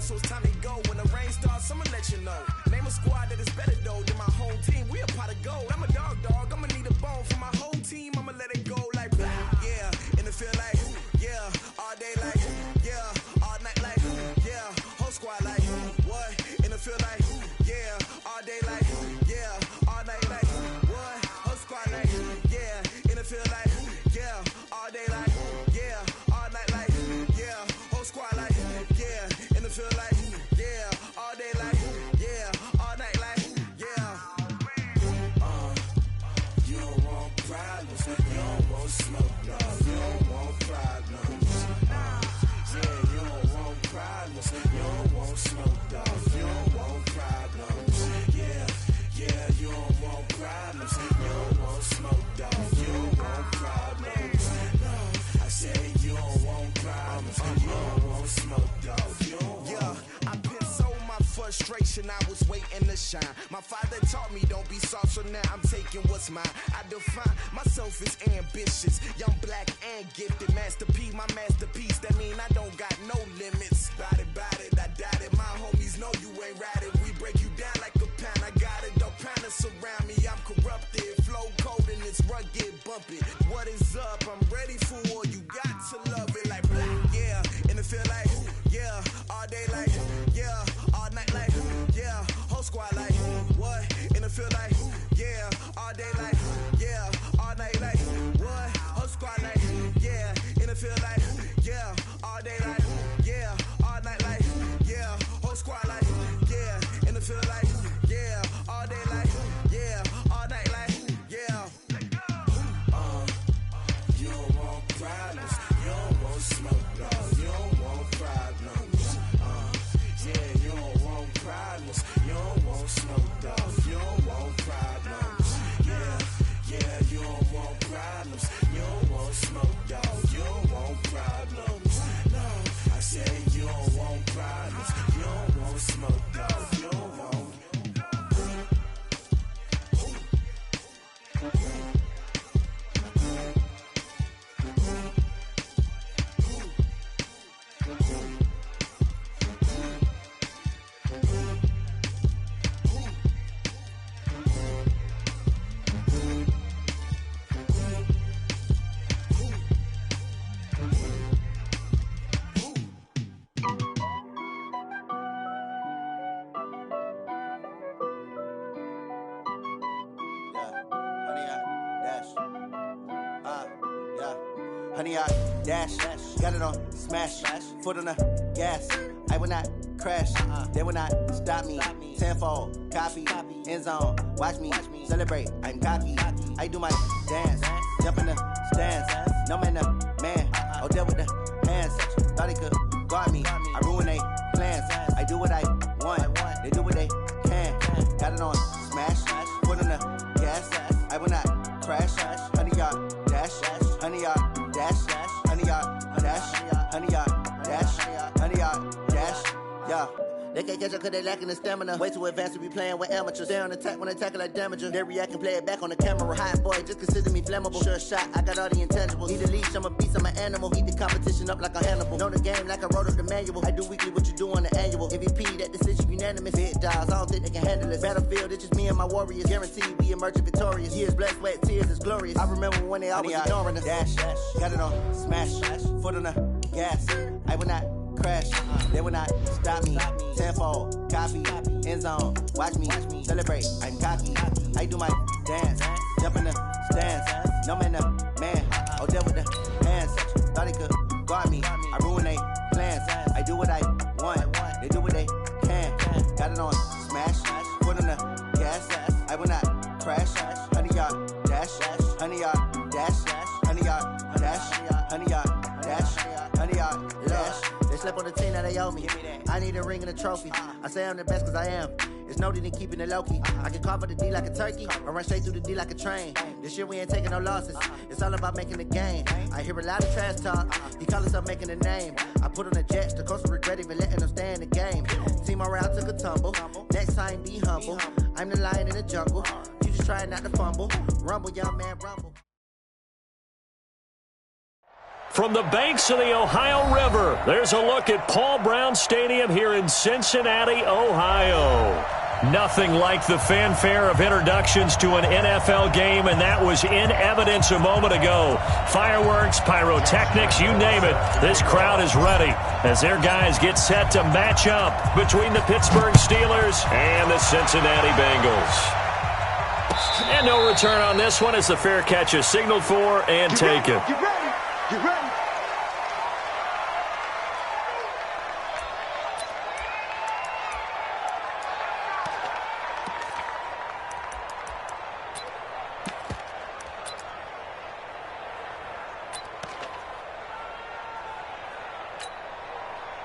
so it's time to go. When the rain starts, I'ma let you know. Name a squad that is better though than my whole team. We a pot of gold. I'm a dog, I'ma need a bone for my whole team. I'ma let it go like, yeah. In the field like, yeah. All day like, yeah. All night like, yeah. Whole squad like, what? In the field like, yeah. All day like, yeah. All night like, what? Whole squad like, yeah. In the field like, yeah. All day like, yeah. All night like, yeah. Whole squad like, yeah. In the field like, yeah. All day like, yeah. All night like, yeah. You don't want problems, you don't want smoke, no. You don't want problems. Yeah, you don't want problems, you don't want smoke, dog. You don't want problems. Yeah, you don't want problems, you don't want smoke, dog. You don't want problems. No, I said you don't want problems, you don't want smoke, dog. You don't want. Yeah, I've been so my frustration, I was waiting to shine. My father taught me don't be soft, so now I'm taking what's mine. I define myself as ambitious, young, black, and gifted. Master P, my masterpiece, that mean I don't got no limits. Bout it, I doubt it. My homies know you ain't ratted. We break you down like a pound. I got it, don't pound surround me. I'm corrupted, flow cold and it's rugged, bumpy. What is up? I'm ready for war. You got to love it like black, yeah. In the field like, yeah. All day like, yeah. All night like, yeah. Whole squad like, what? In the field like, yeah. All day like, yeah. All night like, what? Whole squad like, yeah. In the field like, yeah. All day like, yeah. All night like, yeah. Whole squad like, yeah. In the field like, yeah. All day like, yeah. All night like, yeah. You don't want problems, you don't want smoke, no. You don't want problems. Yeah, you don't want problems, you don't want smoke, dog. You don't want problems. Yeah, you don't want problems, you don't want smoke, dog. You don't want problems. No, I said you don't want problems, you don't want smoke, dog. You don't want. Honey, I dash, got it on smash, foot on the gas. I will not crash, they will not stop me. Tenfold, copy, end zone, watch me celebrate. I'm cocky, I do my dance, jump in the stands. No man, man, oh deal with the hands. Thought he could guard me, I ruin they plans. I do what I want, they do what they can. Got it on smash, foot on the gas. I will not crash, honey, y'all dash, honey, y'all dash, honey, y'all dash, honey, y'all dash, honey, y'all dash, yeah. They can't catch up cause they lacking the stamina. Way too advanced to be playing with amateurs. Stay on attack when they tackle like damager. They react and play it back on the camera. Hot boy, just consider me flammable. Sure shot, I got all the intangibles. Need a leash, I'm a beast, I'm an animal. Eat the competition up like a Hannibal. Know the game like I wrote up the manual. I do weekly what you do on the annual. MVP, that decision unanimous. Hit dials, I don't think they can handle it. Battlefield, it's just me and my warriors. Guaranteed we emerge victorious. Years, blood, sweat, tears, it's glorious. I remember when they always ignoring us. Dash, got it on smash, foot on the gas. I will not crash, they will not stop me. Tenfold, copy, end zone, watch me celebrate. I'm cocky, I do my dance, jump in the stands. No man, man, oh deal with the hands. Thought he could guard me, I ruin they plans. I do what I want, they do what they can. Got it on smash, foot on the gas. I will not crash, honey, y'all dash, honey, y'all dash, honey, y'all dash, honey, y'all dash, honey, y'all dash. They slept on the team that they owe me. I need a ring and a trophy. I say I'm the best cause I am. It's no need in keeping it low-key. I can carve up the D like a turkey or run straight through the D like a train. This year we ain't taking no losses. It's all about making the game. I hear a lot of trash talk. He call himself making a name. I put on the Jets. The coach will regret even letting them stay in the game. Team morale took a tumble. Next time be humble. I'm the lion in the jungle. You just trying not to fumble. Rumble, young man, rumble. From the banks of the Ohio River, there's a look at Paul Brown Stadium here in Cincinnati, Ohio. Nothing like the fanfare of introductions to an NFL game, and that was in evidence a moment ago. Fireworks, pyrotechnics, you name it. This crowd is ready as their guys get set to match up between the Pittsburgh Steelers and the Cincinnati Bengals. And no return on this one as the fair catch is signaled for and taken. Get ready. Get ready.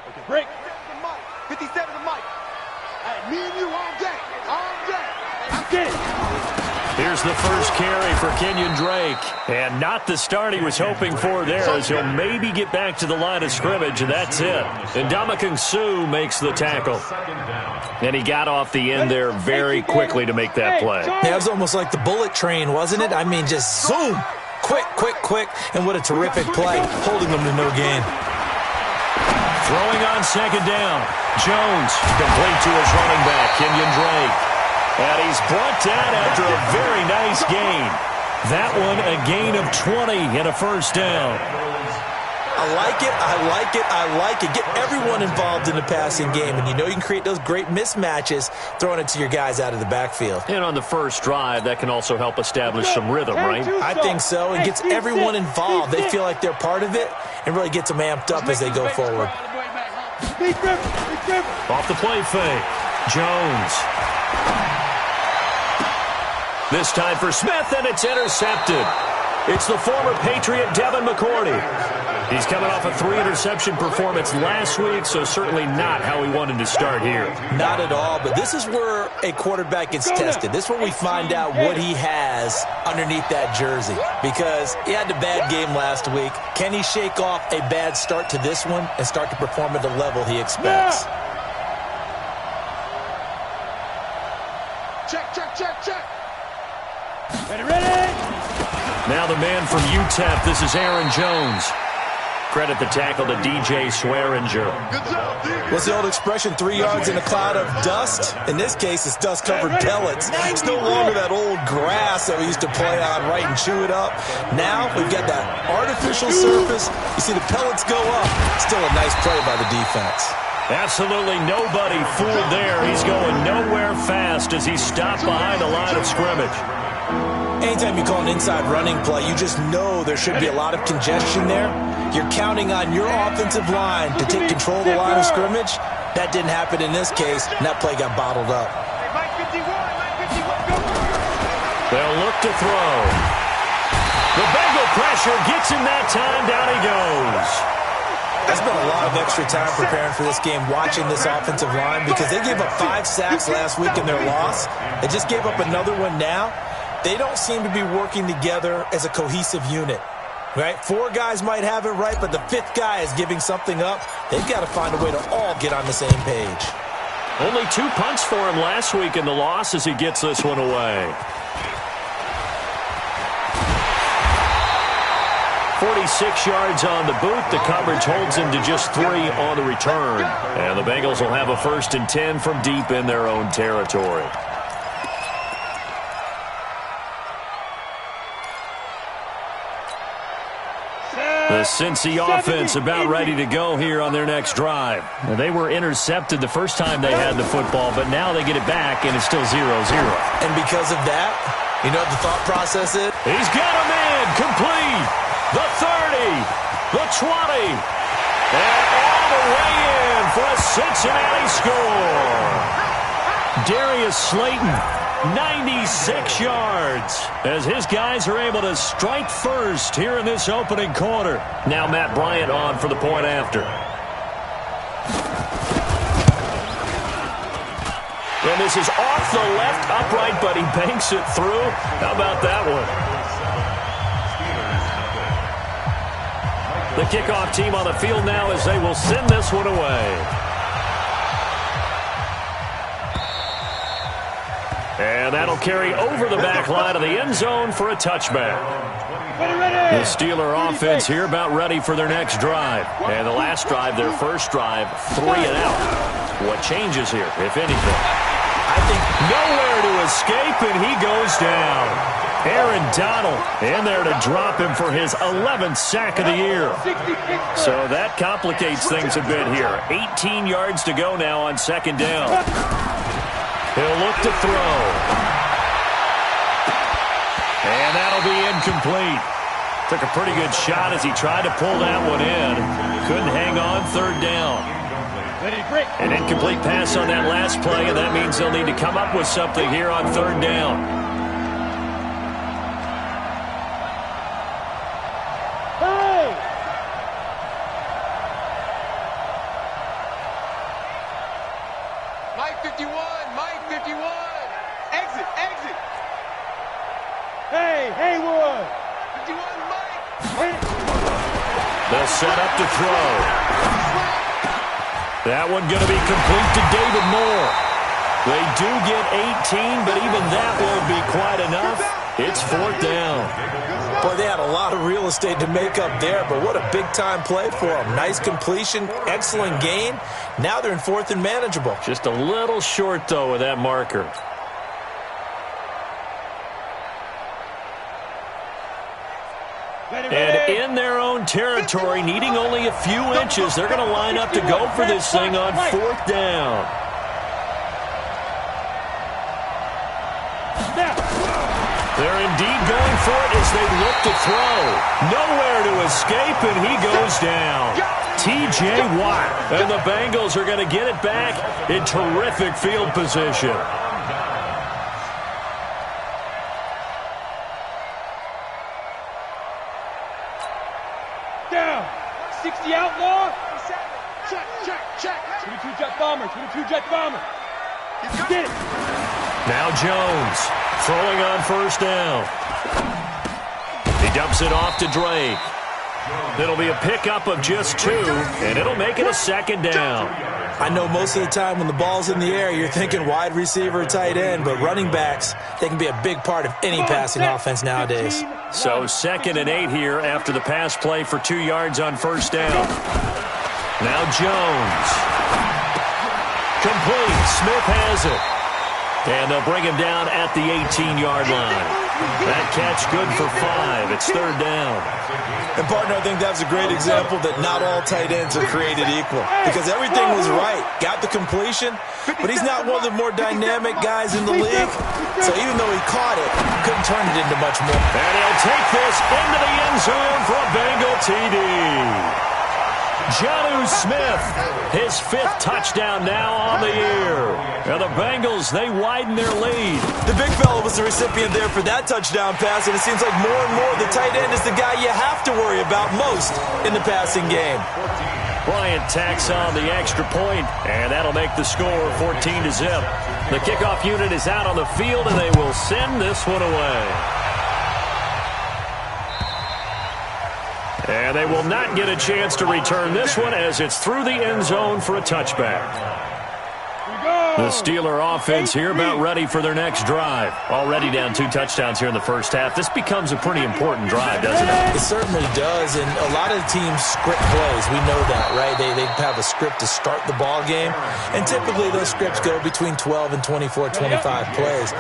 Okay, break. 57 the mic. Hey, me and you all day. All day. I'm getting. Here's the first carry for Kenyon Drake. And not the start he was hoping for there as he'll maybe get back to the line of scrimmage, and that's it. And Ndamukong Suh makes the tackle. And he got off the end there very quickly to make that play. Yeah, it was almost like the bullet train, wasn't it? I mean, just zoom. Quick, quick, quick. And what a terrific play, holding them to no gain. Throwing on second down. Jones complete to his running back, Kenyon Drake. And he's brought down after a very nice gain. That one a gain of 20 and a first down. I like it, I like it, I like it. Get everyone involved in the passing game. And you know you can create those great mismatches throwing it to your guys out of the backfield. And on the first drive, that can also help establish some rhythm, right? I think so. It gets everyone involved. They feel like they're part of it and really gets them amped up as they go forward. Off the play fake. Jones. This time for Smith, and it's intercepted. It's the former Patriot Devin McCourty. He's coming off a 3-interception performance last week, so certainly not how he wanted to start here. Not at all, but this is where a quarterback gets tested. This is where we find out what he has underneath that jersey, because he had a bad game last week. Can he shake off a bad start to this one and start to perform at the level he expects? Check, check, check, check. Ready? Now the man from UTEP, this is Aaron Jones. Credit the tackle to DJ Swearinger. What's the old expression, 3 yards in a cloud of dust? In this case, it's dust-covered pellets. It's no longer that old grass that we used to play on, right, and chew it up. Now we've got that artificial surface. You see the pellets go up. Still a nice play by the defense. Absolutely nobody fooled there. He's going nowhere fast as he stopped behind the line of scrimmage. Anytime you call an inside running play, you just know there should be a lot of congestion there. You're counting on your offensive line to take control of the line of scrimmage. That didn't happen in this case, and that play got bottled up. They'll look to throw. The Bengal pressure gets him that time. Down he goes. I spent a lot of extra time preparing for this game, watching this offensive line, because they gave up 5 sacks last week in their loss. They just gave up another one now. They don't seem to be working together as a cohesive unit, right? 4 guys might have it right, but the 5th guy is giving something up. They've got to find a way to all get on the same page. Only 2 punts for him last week in the loss as he gets this one away. 46 yards on the boot. The coverage holds him to just 3 on the return. And the Bengals will have a 1st and 10 from deep in their own territory. The Cincy offense about ready to go here on their next drive. They were intercepted the first time they had the football, but now they get it back, and it's still 0-0. And because of that, you know what the thought process is? He's got a man complete. The 30, the 20, and all the way in for a Cincinnati score. Darius Slayton, 96 yards, as his guys are able to strike first here in this opening quarter. Now Matt Bryant on for the point after. And this is off the left upright, but he banks it through. How about that one? The kickoff team on the field now as they will send this one away. And that'll carry over the back line of the end zone for a touchback. The Steeler offense here about ready for their next drive. And the last drive, their first drive, 3 and out. What changes here, if anything? I think nowhere to escape, and he goes down. Aaron Donald in there to drop him for his 11th sack of the year. So that complicates things a bit here. 18 yards to go now on second down. He'll look to throw. And that'll be incomplete. Took a pretty good shot as he tried to pull that one in. Couldn't hang on, third down. An incomplete pass on that last play, and that means they'll need to come up with something here on third down. Hey! Mike 51, Mike 51. Exit, exit. Hey, Haywood. 51, Mike. They'll set up to throw. That one going to be complete to David Moore. They do get 18, but even that won't be quite enough. It's fourth down. Boy, they had a lot of real estate to make up there, but what a big-time play for them. Nice completion, excellent gain. Now they're in fourth and manageable. Just a little short, though, with that marker. And in their own territory, needing only a few inches, they're going to line up to go for this thing on fourth down. They're indeed going for it as they look to throw. Nowhere to escape, and he goes down. T.J. Watt. And the Bengals are going to get it back in terrific field position. Down. 60 outlaw. Check, check, check. 22-jet bomber, 22-jet bomber. You did it. Now Jones throwing on first down. He dumps it off to Drake. It'll be a pickup of just 2, and it'll make it a second down. I know most of the time when the ball's in the air, you're thinking wide receiver, tight end, but running backs, they can be a big part of any passing offense nowadays. So 2nd and 8 here after the pass play for 2 yards on first down. Now Jones. Complete. Smith has it. And they'll bring him down at the 18-yard line. That catch good for 5. It's third down. And, partner, I think that's a great example that not all tight ends are created equal. Because everything was right. Got the completion, but he's not one of the more dynamic guys in the league. So even though he caught it, couldn't turn it into much more. And he'll take this into the end zone for a Bengal TD. Jonnu Smith, his 5th touchdown now on the year. And the Bengals, they widen their lead. The big fella was the recipient there for that touchdown pass, and it seems like more and more the tight end is the guy you have to worry about most in the passing game. Bryant tacks on the extra point, and that'll make the score 14-0. The kickoff unit is out on the field, and they will send this one away. And they will not get a chance to return this one as it's through the end zone for a touchback. The Steeler offense here about ready for their next drive. Already down 2 touchdowns here in the first half. This becomes a pretty important drive, doesn't it? It certainly does, and a lot of teams script plays. We know that, right? They have a script to start the ball game, and typically those scripts go between 12 and 24, 25 plays.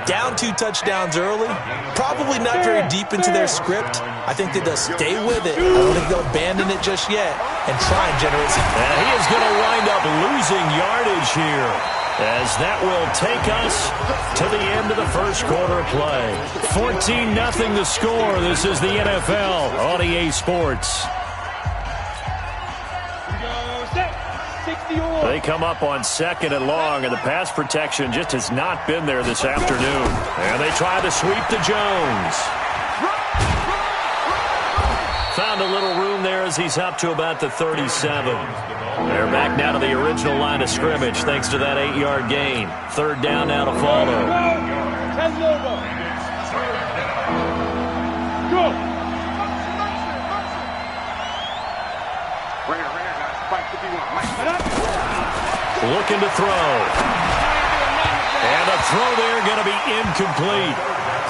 Down 2 touchdowns early, probably not very deep into their script. I think that they'll stay with it. I don't think they'll abandon it just yet and try and generate some. And he is going to wind up losing yardage here as that will take us to the end of the first quarter of play. 14-0 the score. This is the NFL on EA Sports. They come up on 2nd and long, and the pass protection just has not been there this afternoon. And they try to sweep to Jones. Found a little room there as he's up to about the 37. They're back now to the original line of scrimmage thanks to that 8-yard gain. Third down now to follow. Go! Looking to throw. And a throw there going to be incomplete.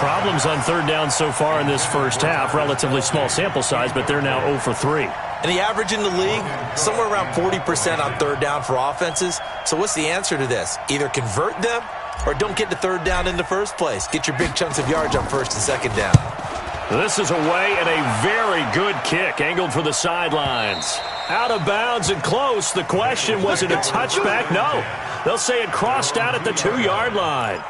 problems on third down so far in this first half. Relatively small sample size, but they're now 0 for 3. And the average in the league, somewhere around 40% on third down for offenses. So what's the answer to this? Either convert them or don't get to third down in the first place. Get your big chunks of yards on first and second down. This is away and a very good kick, angled for the sidelines. Out of bounds and close. The question, was it a touchback? No. They'll say it crossed out at the 2-yard line.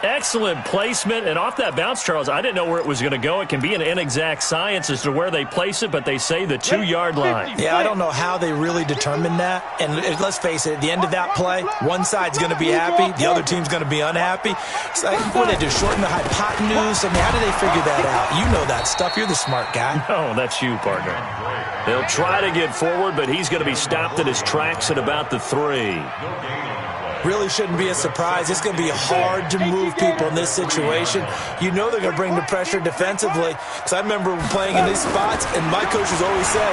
Excellent placement, and off that bounce, Charles, I didn't know where it was going to go. It can be an inexact science as to where they place it, but they say the 2-yard line. Yeah, I don't know how they really determined that. And let's face it, at the end of that play, one side's going to be happy, the other team's going to be unhappy. It's like, what did they do, shorten the hypotenuse? I mean, how did they figure that out? You know that stuff. You're the smart guy. No, that's you, partner. They'll try to get forward, but he's going to be stopped in his tracks at about the 3. Really shouldn't be a surprise. It's going to be hard to move people in this situation. You know they're going to bring the pressure defensively. Because I remember playing in these spots, and my coaches always say,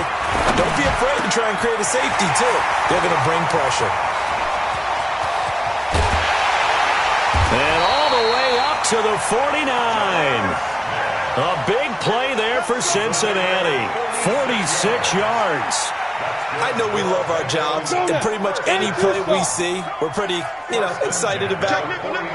don't be afraid to try and create a safety, too. They're going to bring pressure. And all the way up to the 49. A big play there for Cincinnati. 46 yards. I know we love our jobs, and pretty much any play we see, we're pretty, excited about.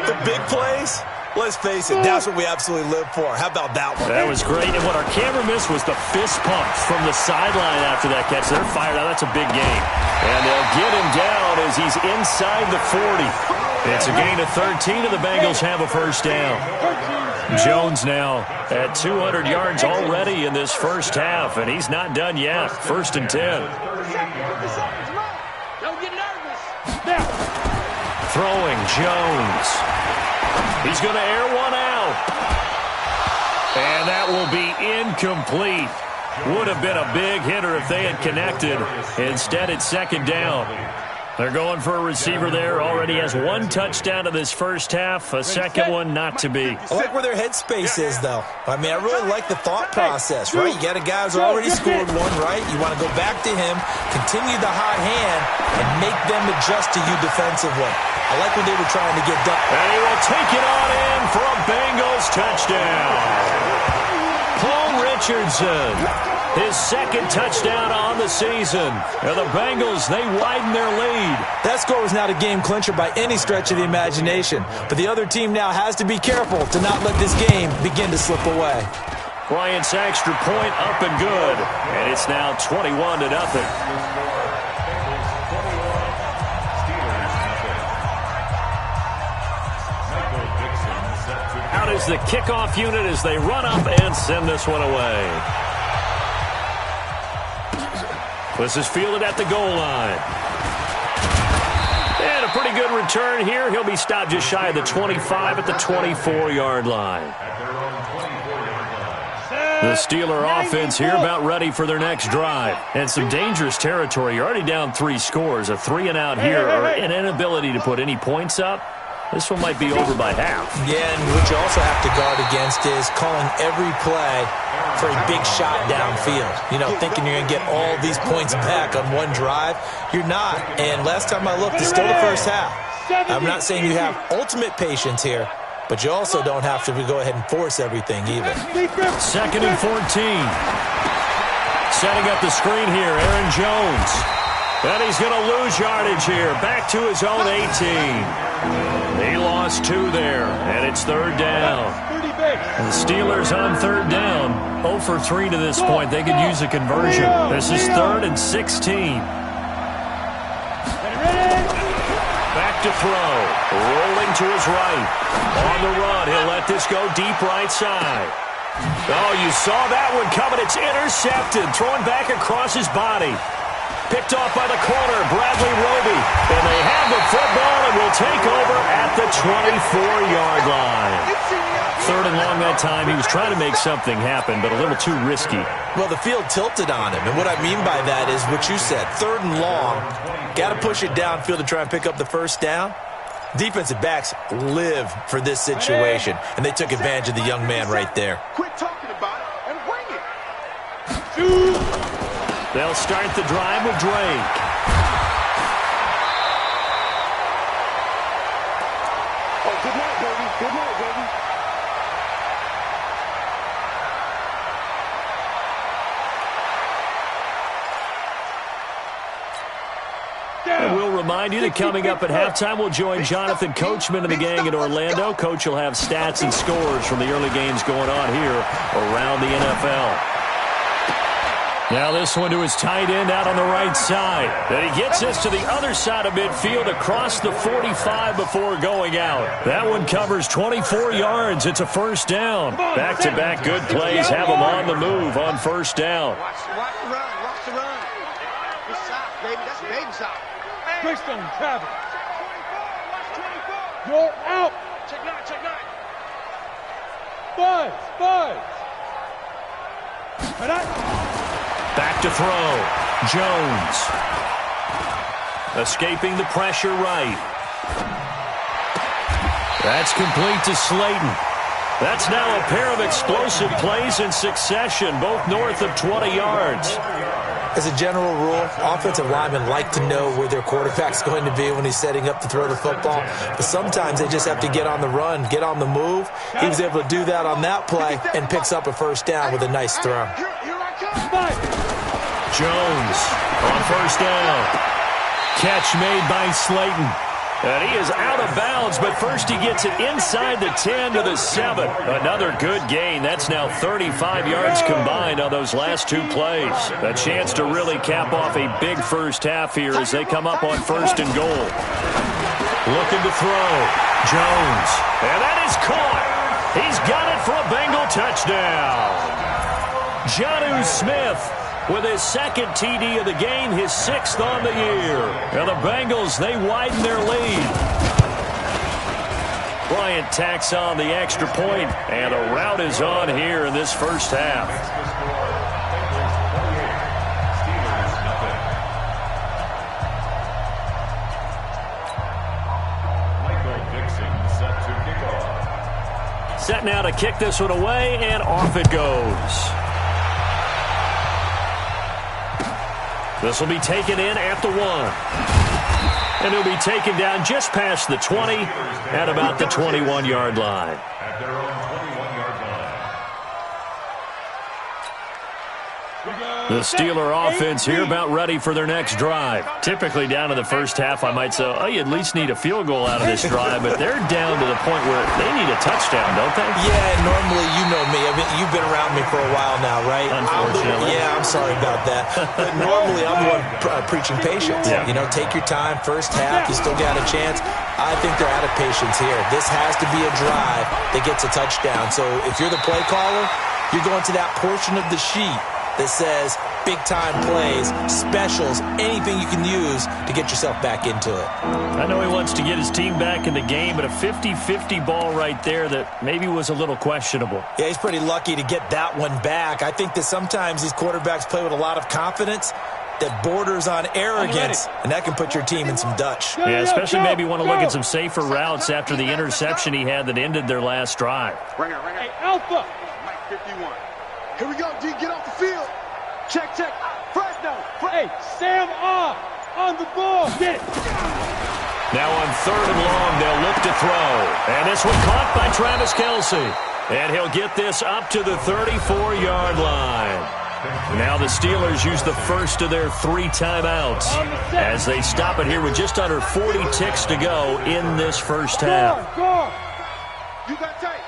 The big plays, let's face it, that's what we absolutely live for. How about that one? That was great, and what our camera missed was the fist pump from the sideline after that catch. They're fired out. That's a big gain. And they'll get him down as he's inside the 40. It's a gain of 13, and the Bengals have a first down. Jones now at 200 yards already in this first half, and he's not done yet. 1st and 10. Don't get nervous. Throwing Jones. He's going to air one out. And that will be incomplete. Would have been a big hitter if they had connected. Instead, it's 2nd down. They're going for a receiver there. Already has 1 touchdown in this first half. A second one not to be. I like where their headspace is, though. I mean, I really like the thought process, right? You got a guy who's already scored one, right? You want to go back to him, continue the hot hand, and make them adjust to you defensively. I like what they were trying to get done. And he will take it on in for a Bengals touchdown. Paul Richardson. His 2nd touchdown on the season. And the Bengals, they widen their lead. That score was not a game clincher by any stretch of the imagination. But the other team now has to be careful to not let this game begin to slip away. Bryant's extra point up and good. And it's now 21-0. Out is the kickoff unit as they run up and send this one away. This is fielded at the goal line. And a pretty good return here. He'll be stopped just shy of the 25 at the 24-yard line. The Steeler offense here about ready for their next drive. And some dangerous territory. You're already down 3 scores. A 3-and-out here or an inability to put any points up. This one might be over by half. Yeah, and what you also have to guard against is calling every play for a big shot downfield. Thinking you're going to get all these points back on one drive. You're not. And last time I looked, it's still the first half. I'm not saying you have ultimate patience here, but you also don't have to go ahead and force everything either. 2nd and 14. Setting up the screen here, Aaron Jones. And he's going to lose yardage here. Back to his own 18. He lost 2 there, and it's 3rd down. And the Steelers on 3rd down. 0 for 3 to this point. They could use a conversion. This is 3rd and 16. Back to throw. Rolling to his right. On the run, he'll let this go deep right side. Oh, you saw that one coming. It's intercepted. Thrown back across his body. Picked off by the corner, Bradley Roby. And they have the football and will take over at the 24-yard line. 3rd and long that time. He was trying to make something happen, but a little too risky. Well, the field tilted on him. And what I mean by that is what you said. 3rd and long. Got to push it downfield to try and pick up the first down. Defensive backs live for this situation. And they took advantage of the young man right there. Quit talking about it and bring it. They'll start the drive with Drake. Oh, good night, baby. Good night, baby. remind you that coming up at halftime, we'll join Jonathan Coachman and the gang in Orlando. Coach will have stats and scores from the early games going on here around the NFL. Now this one to his tight end out on the right side. And he gets this to the other side of midfield across the 45 before going out. That one covers 24 yards. It's a first down. Back-to-back good plays have him on the move on first down. Watch the run. Watch the run. Good shot, baby. That's a baby shot. Quickstone, Travis. You're out. Check nine. Buzz. Back to throw. Jones. Escaping the pressure right. That's complete to Slayton. That's now a pair of explosive plays in succession, both north of 20 yards. As a general rule, offensive linemen like to know where their quarterback's going to be when he's setting up to throw the football. But sometimes they just have to get on the run, get on the move. He was able to do that on that play and picks up a first down with a nice throw. Jones on first down. Catch made by Slayton. And he is out of bounds, but first he gets it inside the 10 to the 7. Another good gain. That's now 35 yards combined on those last two plays. A chance to really cap off a big first half here as they come up on first and goal. Looking to throw. Jones. And that is caught. He's got it for a Bengal touchdown. Jonnu Smith with his second TD of the game, his 6th on the year. And the Bengals, they widen their lead. Bryant tacks on the extra point, and a rout is on here in this first half. Set now to kick this one away, and off it goes. This will be taken in at the 1. And he'll be taken down just past the 20 at about the 21-yard line. At their own 21-yard line. The Steeler offense here about ready for their next drive. Typically down to the first half, I might say, oh, you at least need a field goal out of this drive, but they're down to the point where they need a touchdown, don't they? Yeah, normally you know me. I mean, you've been around me for a while now, right? Unfortunately. I'm sorry about that. But normally I'm the one preaching patience. Yeah. You know, take your time. First half, you still got a chance. I think they're out of patience here. This has to be a drive that gets a touchdown. So if you're the play caller, you're going to that portion of the sheet that says big-time plays, specials, anything you can use to get yourself back into it. I know he wants to get his team back in the game, but a 50-50 ball right there that maybe was a little questionable. Yeah, he's pretty lucky to get that one back. I think that sometimes these quarterbacks play with a lot of confidence that borders on arrogance, and that can put your team in some Dutch. Yeah, especially maybe want to look at some safer routes after the interception he had that ended their last drive. Hey, Alpha. Mike 51. Here we go, D. Get off the field. Check. Fresno. Hey, Sam on the ball. Get it. Now on 3rd and long, they'll look to throw. And this one caught by Travis Kelce. And he'll get this up to the 34-yard line. Now the Steelers use the first of their 3 timeouts as they stop it here with just under 40 ticks to go in this first half. Guard. You got tight.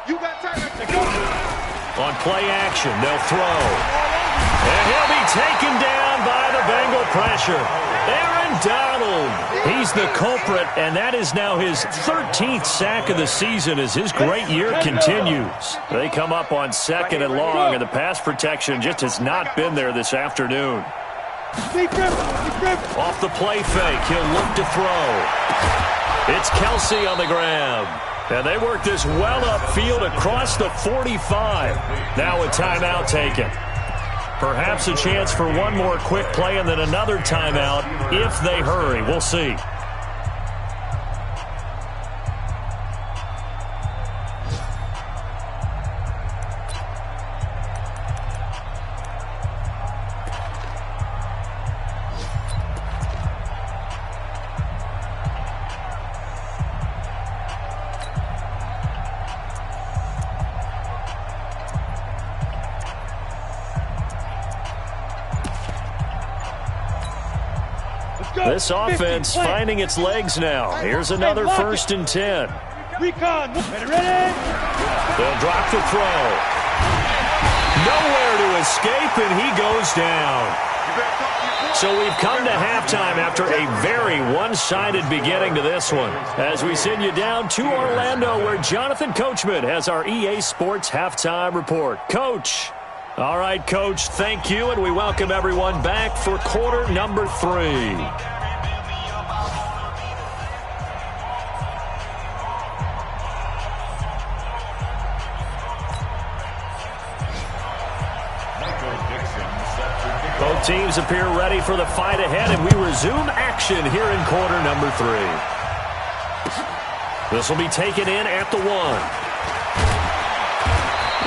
Right there. On play action, they'll throw. And he'll be taken down by the Bengal pressure. Aaron Donald. He's the culprit, and that is now his 13th sack of the season as his great year continues. They come up on 2nd and long, and the pass protection just has not been there this afternoon. Off the play fake, he'll look to throw. It's Kelce on the grab. And they work this well upfield across the 45. Now a timeout taken. Perhaps a chance for one more quick play and then another timeout if they hurry. We'll see. This offense finding its legs now. Here's another 1st and 10. Recon, ready? They'll drop the throw. Nowhere to escape, and he goes down. So we've come to halftime after a very one-sided beginning to this one. As we send you down to Orlando, where Jonathan Coachman has our EA Sports Halftime Report. Coach. All right, Coach, thank you, and we welcome everyone back for quarter number 3. Both teams appear ready for the fight ahead, and we resume action here in quarter number 3. This will be taken in at the 1.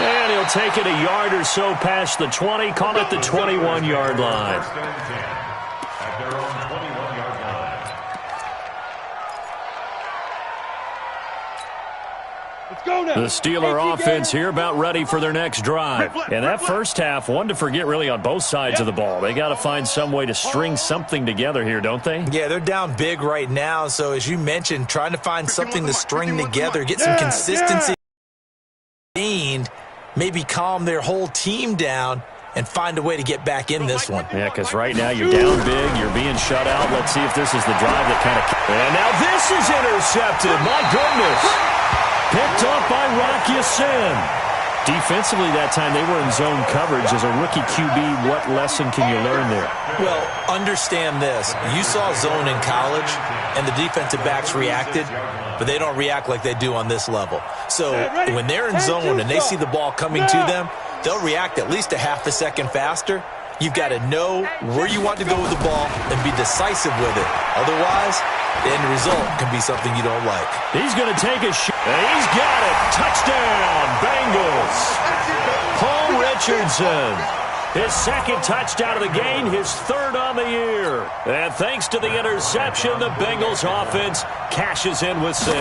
And he'll take it a yard or so past the 20, call it the 21-yard line. At their own 21-yard line. Let's go now. The Steeler offense here about ready for their next drive. And that first half, one to forget really on both sides of the ball. They got to find some way to string something together here, don't they? Yeah, they're down big right now. So as you mentioned, trying to find something to string together, get some consistency, maybe calm their whole team down and find a way to get back in this one. Yeah, because right now you're down big, you're being shut out. Let's see if this is the drive that kind of... And now this is intercepted. My goodness. Picked up by Rock Ya-Sin. Defensively that time, they were in zone coverage. As a rookie QB, what lesson can you learn there? Well, understand this. You saw zone in college, and the defensive backs reacted, but they don't react like they do on this level. So when they're in zone and they see the ball coming to them, they'll react at least a half a second faster. You've got to know where you want to go with the ball and be decisive with it. Otherwise, the end result can be something you don't like. He's going to take a shot. And he's got it. Touchdown, Bengals. Paul Richardson. His 2nd touchdown of the game, his 3rd on the year. And thanks to the interception, the Bengals offense cashes in with 6.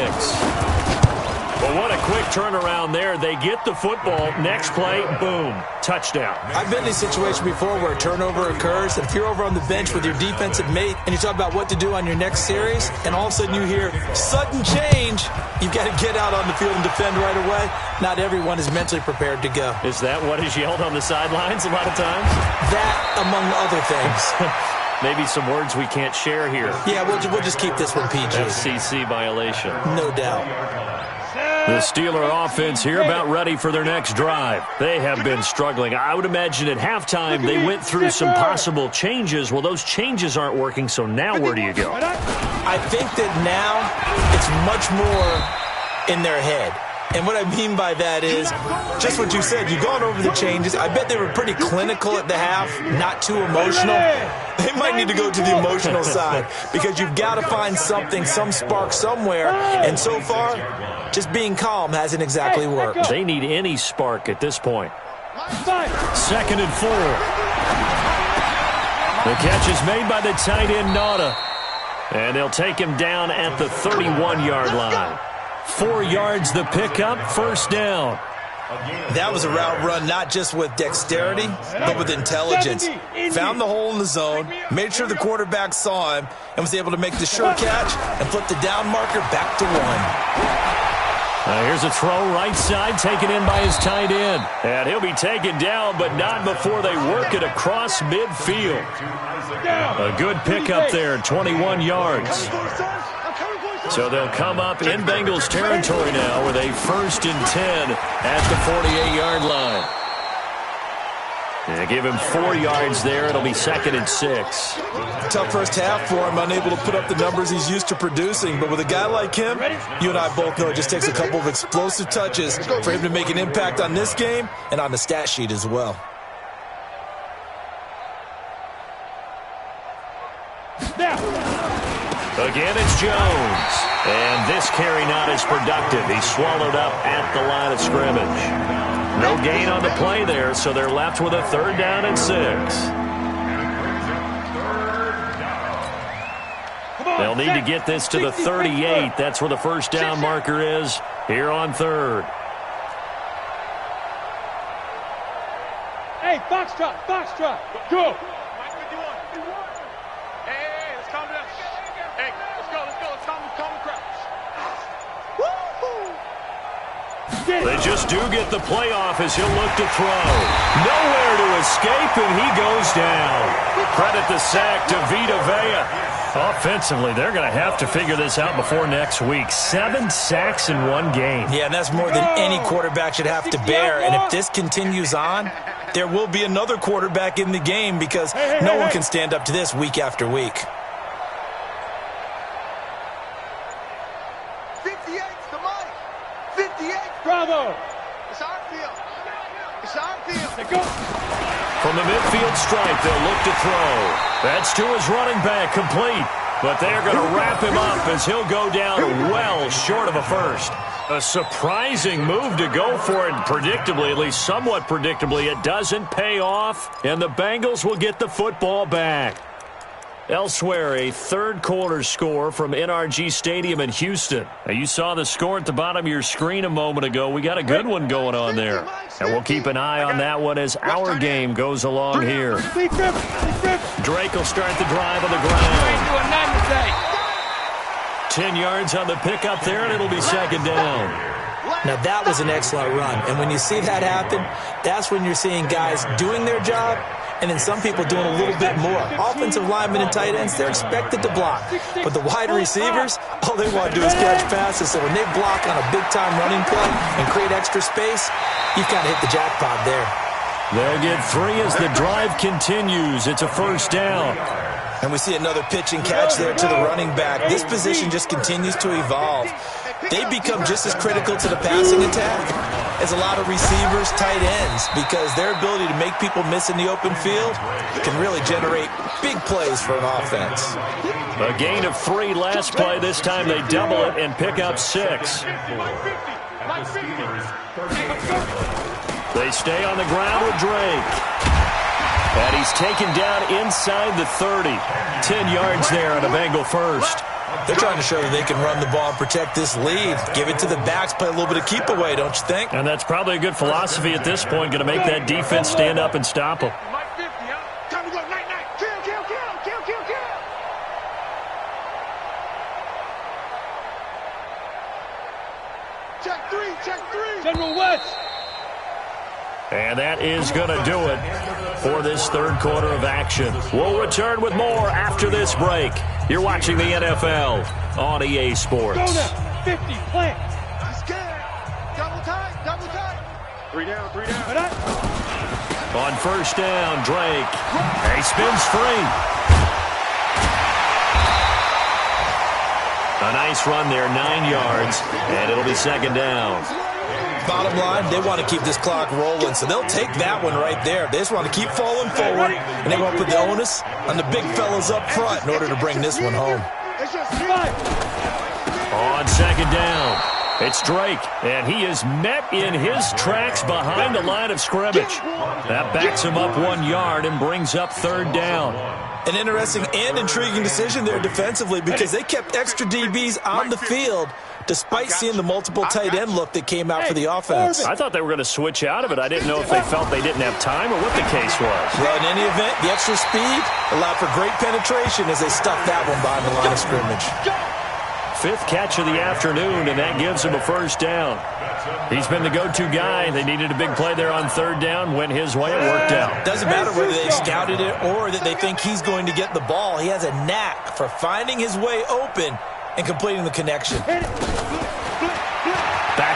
Well, what a quick turnaround there. They get the football. Next play, boom, touchdown. I've been in a situation before where a turnover occurs, and if you're over on the bench with your defensive mate and you talk about what to do on your next series, and all of a sudden you hear sudden change, you've got to get out on the field and defend right away. Not everyone is mentally prepared to go. Is that what is yelled on the sidelines a lot of times? That, among other things. Maybe some words we can't share here. Yeah, we'll just keep this one PG. FCC violation. No doubt. The Steeler offense here about ready for their next drive. They have been struggling. I would imagine at halftime they went through some possible changes. Well, those changes aren't working, so now where do you go? I think that now it's much more in their head. And what I mean by that is just what you said. You've gone over the changes. I bet they were pretty clinical at the half, not too emotional. They might need to go to the emotional side because you've got to find something, some spark somewhere. And so far, just being calm hasn't exactly worked. They need any spark at this point. 2nd and 4. The catch is made by the tight end, Nauta. And they'll take him down at the 31-yard line. 4 yards the pickup, 1st down. That was a route run not just with dexterity, but with intelligence. Found the hole in the zone, made sure the quarterback saw him, and was able to make the sure catch and flip the down marker back to 1. Here's a throw right side, taken in by his tight end. And he'll be taken down, but not before they work it across midfield. A good pickup there, 21 yards. So they'll come up in Bengals territory now with a 1st and 10 at the 48-yard line. And give him 4 yards there. It'll be 2nd and 6. Tough first half for him, unable to put up the numbers he's used to producing. But with a guy like him, you and I both know it just takes a couple of explosive touches for him to make an impact on this game and on the stat sheet as well. Again, it's Jones. And this carry not as productive. He's swallowed up at the line of scrimmage. No gain on the play there, so they're left with a 3rd down and 6. They'll need to get this to the 38. That's where the 1st down marker is here on 3rd. Hey, Foxtrot, go. Hey, let's calm down. They just do get the playoff as he'll look to throw. Nowhere to escape, and he goes down. Credit the sack to Vita Vea. Offensively, they're going to have to figure this out before next week. 7 sacks in one game. Yeah, and that's more than any quarterback should have to bear. And if this continues on, there will be another quarterback in the game because no one can stand up to this week after week. 58's the money. 58. Bravo. It's our field. It's our field. They go. From the midfield stripe, they'll look to throw. That's to his running back, complete. But they're going to wrap him up as he'll go down well short of a first. A surprising move to go for it. Predictably, at least somewhat predictably, it doesn't pay off, and the Bengals will get the football back. Elsewhere, a third-quarter score from NRG Stadium in Houston. Now, you saw the score at the bottom of your screen a moment ago. We got a good one going on there. And we'll keep an eye on that one as our game goes along here. Drake will start the drive on the ground. 10 yards on the pickup there, and it'll be second down. Now, that was an excellent run. And when you see that happen, that's when you're seeing guys doing their job and then some people doing a little bit more. Offensive linemen and tight ends, they're expected to block. But the wide receivers, all they want to do is catch passes. So when they block on a big-time running play and create extra space, you've kind of hit the jackpot there. They'll get 3 as the drive continues. It's a first down. And we see another pitch and catch there to the running back. This position just continues to evolve. They become just as critical to the passing attack as a lot of receivers, tight ends, because their ability to make people miss in the open field can really generate big plays for an offense. A gain of 3 last play. This time they double it and pick up 6. They stay on the ground with Drake. And he's taken down inside the 30. 10 yards there on a Bengal first. They're trying to show that they can run the ball and protect this lead. Give it to the backs, play a little bit of keep away, don't you think? And that's probably a good philosophy at this point, going to make that defense stand up and stop them. Time to go. Night. Kill. Check 3. General West. And that is going to do it for this third quarter of action. We'll return with more after this break. You're watching the NFL on EA Sports. Go now. 50, plant. He's scared. Double tight. 3 down. On first down, Drake. He spins free. A nice run there, 9 yards, and it'll be second down. Bottom line, they want to keep this clock rolling, so they'll take that one right there. They just want to keep falling forward, and they want to put the onus on the big fellas up front in order to bring this one home. On second down, it's Drake, and he is met in his tracks behind the line of scrimmage. That backs him up 1 yard and brings up third down. An interesting and intriguing decision there defensively because they kept extra DBs on the field despite seeing the multiple tight end look that came out for the offense. I thought they were going to switch out of it. I didn't know if they felt they didn't have time or what the case was. Well, in any event, the extra speed allowed for great penetration as they stuffed that one behind the line of scrimmage. 5th catch of the afternoon, and that gives him a first down. He's been the go-to guy. They needed a big play there on third down. Went his way. It worked out. Doesn't matter whether they scouted it or that they think he's going to get the ball. He has a knack for finding his way open and completing the connection. Back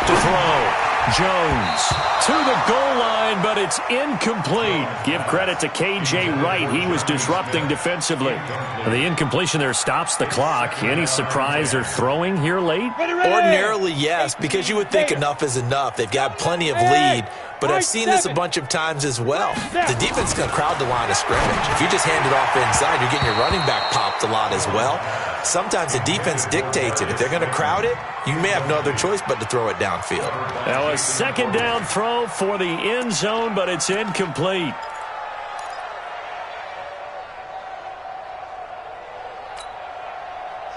to throw. Jones to the goal line, but it's incomplete. Give credit to K.J. Wright. He was disrupting defensively. The incompletion there stops the clock. Any surprise they're throwing here late? Ordinarily, yes, because you would think enough is enough. They've got plenty of lead, but I've seen this a bunch of times as well. The defense is going to crowd the line of scrimmage. If you just hand it off inside, you're getting your running back popped a lot as well. Sometimes the defense dictates it. If they're going to crowd it, you may have no other choice but to throw it downfield. Now a second down throw for the end zone, but it's incomplete.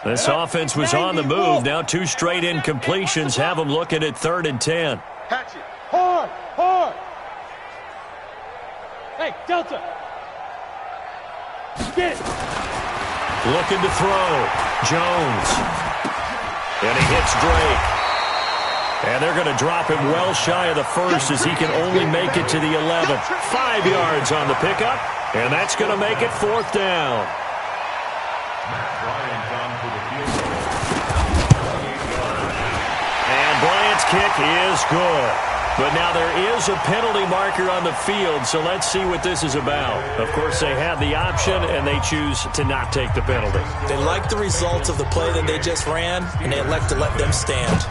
This offense was on the move. Now 2 straight incompletions have them looking at 3rd and 10. Catch it. Hard. Hey, Delta. Get it. Looking to throw. Jones. And he hits Drake. And they're going to drop him well shy of the first as he can only make it to the 11th. 5 yards on the pickup, and that's going to make it 4th down. And Bryant's kick is good. But now there is a penalty marker on the field, so let's see what this is about. Of course, they have the option, and they choose to not take the penalty. They like the results of the play that they just ran, and they elect to let them stand.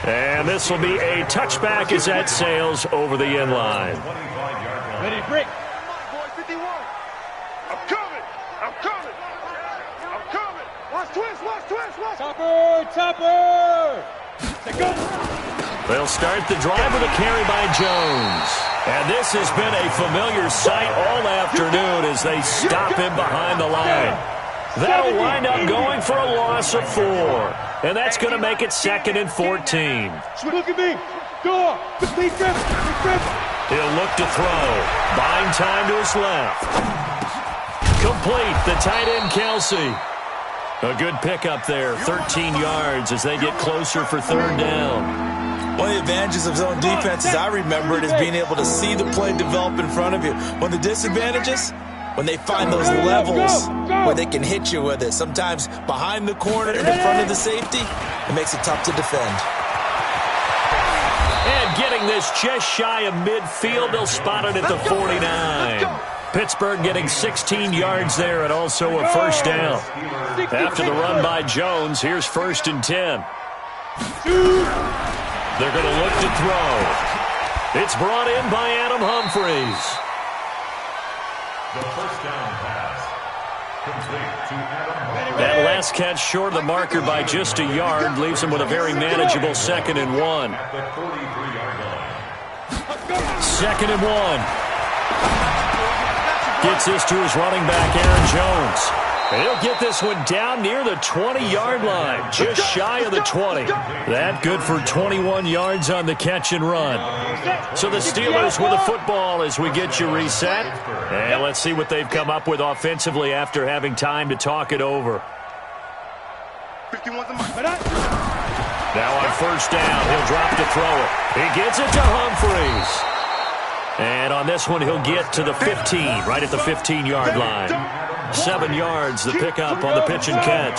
And this will be a touchback as that sails over the end line. Ready, break. Topper! Go. They'll start the drive with a carry by Jones. And this has been a familiar sight all afternoon as they stop him behind the line. That'll wind up going for a loss of 4. And that's going to make it 2nd and 14. Look at me. Go. He'll look to throw. Buying time to his left. Complete. The tight end, Kelsey. A good pickup there, 13 yards as they get closer for 3rd down. One of the advantages of zone defense, as I remember it, is being able to see the play develop in front of you. One of the disadvantages, when they find those levels where they can hit you with it, sometimes behind the corner and in front of the safety, it makes it tough to defend. And getting this just shy of midfield, they'll spot it at the 49. Pittsburgh getting 16 yards there and also a 1st down. After the run by Jones, here's 1st and 10. They're going to look to throw. It's brought in by Adam Humphries. The 1st down pass. Complete to Adam Humphries. That last catch short of the marker by just a yard leaves him with a very manageable 2nd and 1. At the 43-yard line. 2nd and 1. Gets this to his running back, Aaron Jones. And he'll get this one down near the 20-yard line, just shy of the 20. That good for 21 yards on the catch and run. So the Steelers with the football as we get you reset. And let's see what they've come up with offensively after having time to talk it over. Now on 1st down, he'll drop to throw it. He gets it to Humphries. And on this one, he'll get to the 15, right at the 15-yard line. 7 yards, the pickup on the pitch and catch.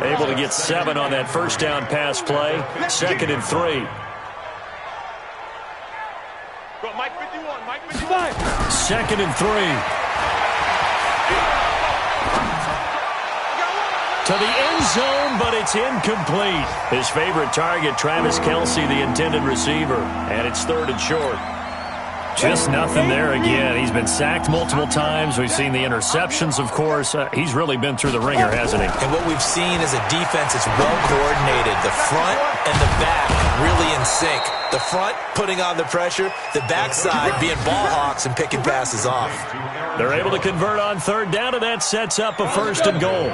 Able to get 7 on that 1st down pass play. 2nd and 3. 2nd and 3. To the end zone, but it's incomplete. His favorite target, Travis Kelce, the intended receiver. And it's 3rd and short. Just nothing there again. He's been sacked multiple times. We've seen the interceptions, of course. He's really been through the ringer, hasn't he? And what we've seen is a defense that's well-coordinated. The front and the back really in sync. The front putting on the pressure, the backside being ball hawks and picking passes off. They're able to convert on 3rd down, and that sets up a 1st and goal.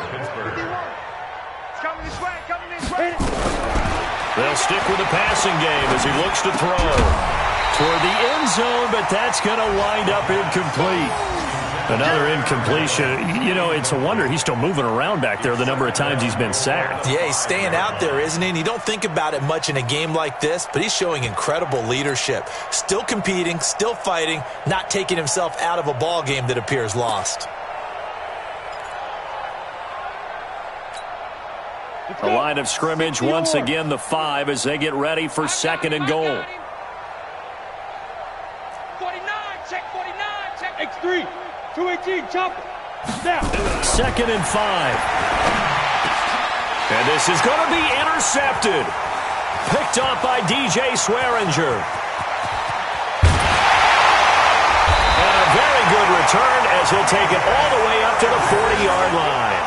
They'll stick with the passing game as he looks to throw. Toward the end zone, but that's going to wind up incomplete. Another incompletion. You know, it's a wonder he's still moving around back there the number of times he's been sacked. Yeah, he's staying out there, isn't he? And you don't think about it much in a game like this, but he's showing incredible leadership. Still competing, still fighting, not taking himself out of a ball game that appears lost. A line of scrimmage once again, the 5, as they get ready for 2nd and goal. X3, 218, chopper. Now. 2nd and 5. And this is going to be intercepted. Picked off by DJ Swearinger. And a very good return as he'll take it all the way up to the 40-yard line.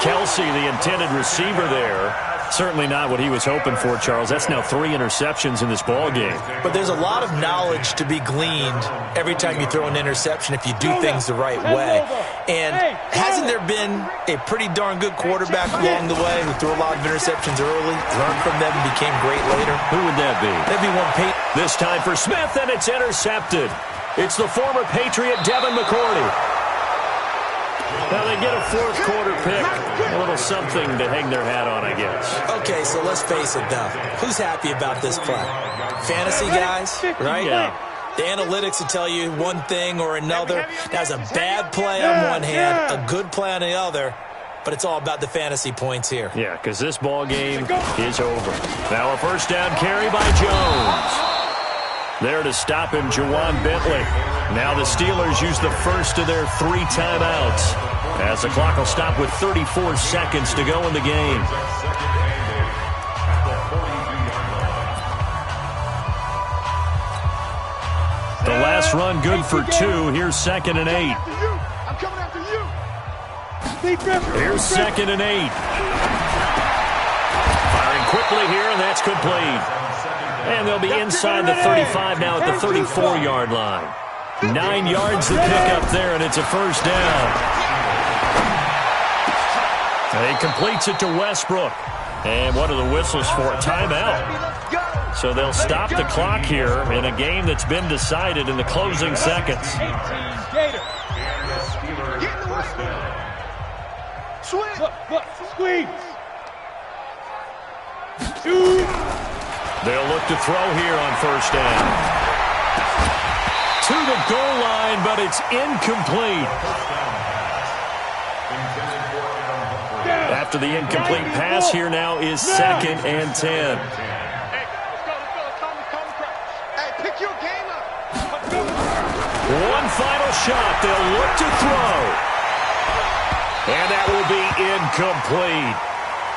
Kelsey, the intended receiver there. Certainly not what he was hoping for, Charles. That's now 3 interceptions in this ball game. But there's a lot of knowledge to be gleaned every time you throw an interception if you do things the right way. And hasn't there been a pretty darn good quarterback along the way who threw a lot of interceptions early, learned from them, and became great later? Who would that be? That'd be one Peyton. This time for Smith, and it's intercepted. It's the former Patriot Devin McCourty. Now they get a fourth quarter pick. A little something to hang their hat on, I guess. Okay, so let's face it, though. Who's happy about this play? Fantasy guys, right? Yeah. The analytics will tell you one thing or another. That's a bad play on one hand, a good play on the other. But it's all about the fantasy points here. Yeah, because this ball game is over. Now a first down carry by Jones. There to stop him, Juwan Bentley. Now the Steelers use the first of their 3 timeouts, as the clock will stop with 34 seconds to go in the game. The last run good for 2. Here's 2nd and 8. I'm coming after you. Here's 2nd and 8. Firing quickly here, and that's complete. And they'll be inside the 35 now at the 34-yard line. 9 yards to pick up there, and it's a first down. He completes it to Westbrook. And what are the whistles for? Timeout. So they'll stop the clock here in a game that's been decided in the closing seconds. Squeeze. They'll look to throw here on first down. To the goal line, but it's incomplete. After the incomplete pass, here now is 2nd and 10. Hey, let's go. Hey, pick your game up. One final shot. They'll look to throw. And that will be incomplete.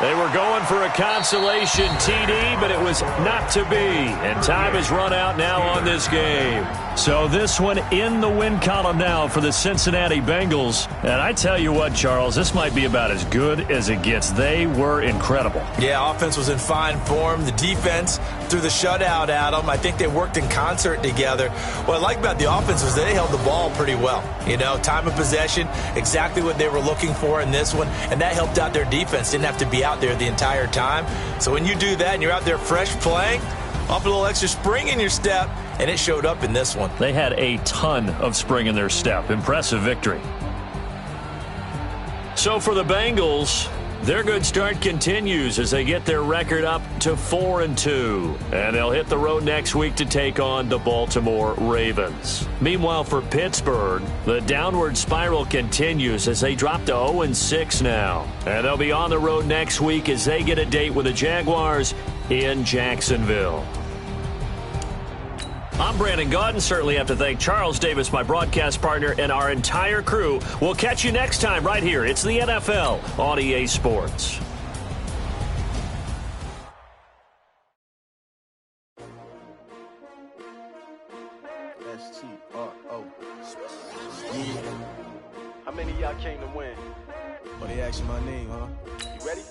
They were going for a consolation TD, but it was not to be. And time has run out now on this game. So this one in the win column now for the Cincinnati Bengals. And I tell you what, Charles, this might be about as good as it gets. They were incredible. Yeah, offense was in fine form. The defense threw the shutout at them. I think they worked in concert together. What I like about the offense was they held the ball pretty well. You know, time of possession, exactly what they were looking for in this one. And that helped out their defense. Didn't have to be out there the entire time. So when you do that and you're out there fresh playing, off a little extra spring in your step, and it showed up in this one. They had a ton of spring in their step. Impressive victory. So for the Bengals, their good start continues as they get their record up to 4-2. And they'll hit the road next week to take on the Baltimore Ravens. Meanwhile, for Pittsburgh, the downward spiral continues as they drop to 0-6 now. And they'll be on the road next week as they get a date with the Jaguars in Jacksonville. I'm Brandon Gaudin. Certainly have to thank Charles Davis, my broadcast partner, and our entire crew. We'll catch you next time right here. It's the NFL on EA Sports. S-T-R-O. How many of y'all came to win? Oh, they asked you my name, huh? You ready?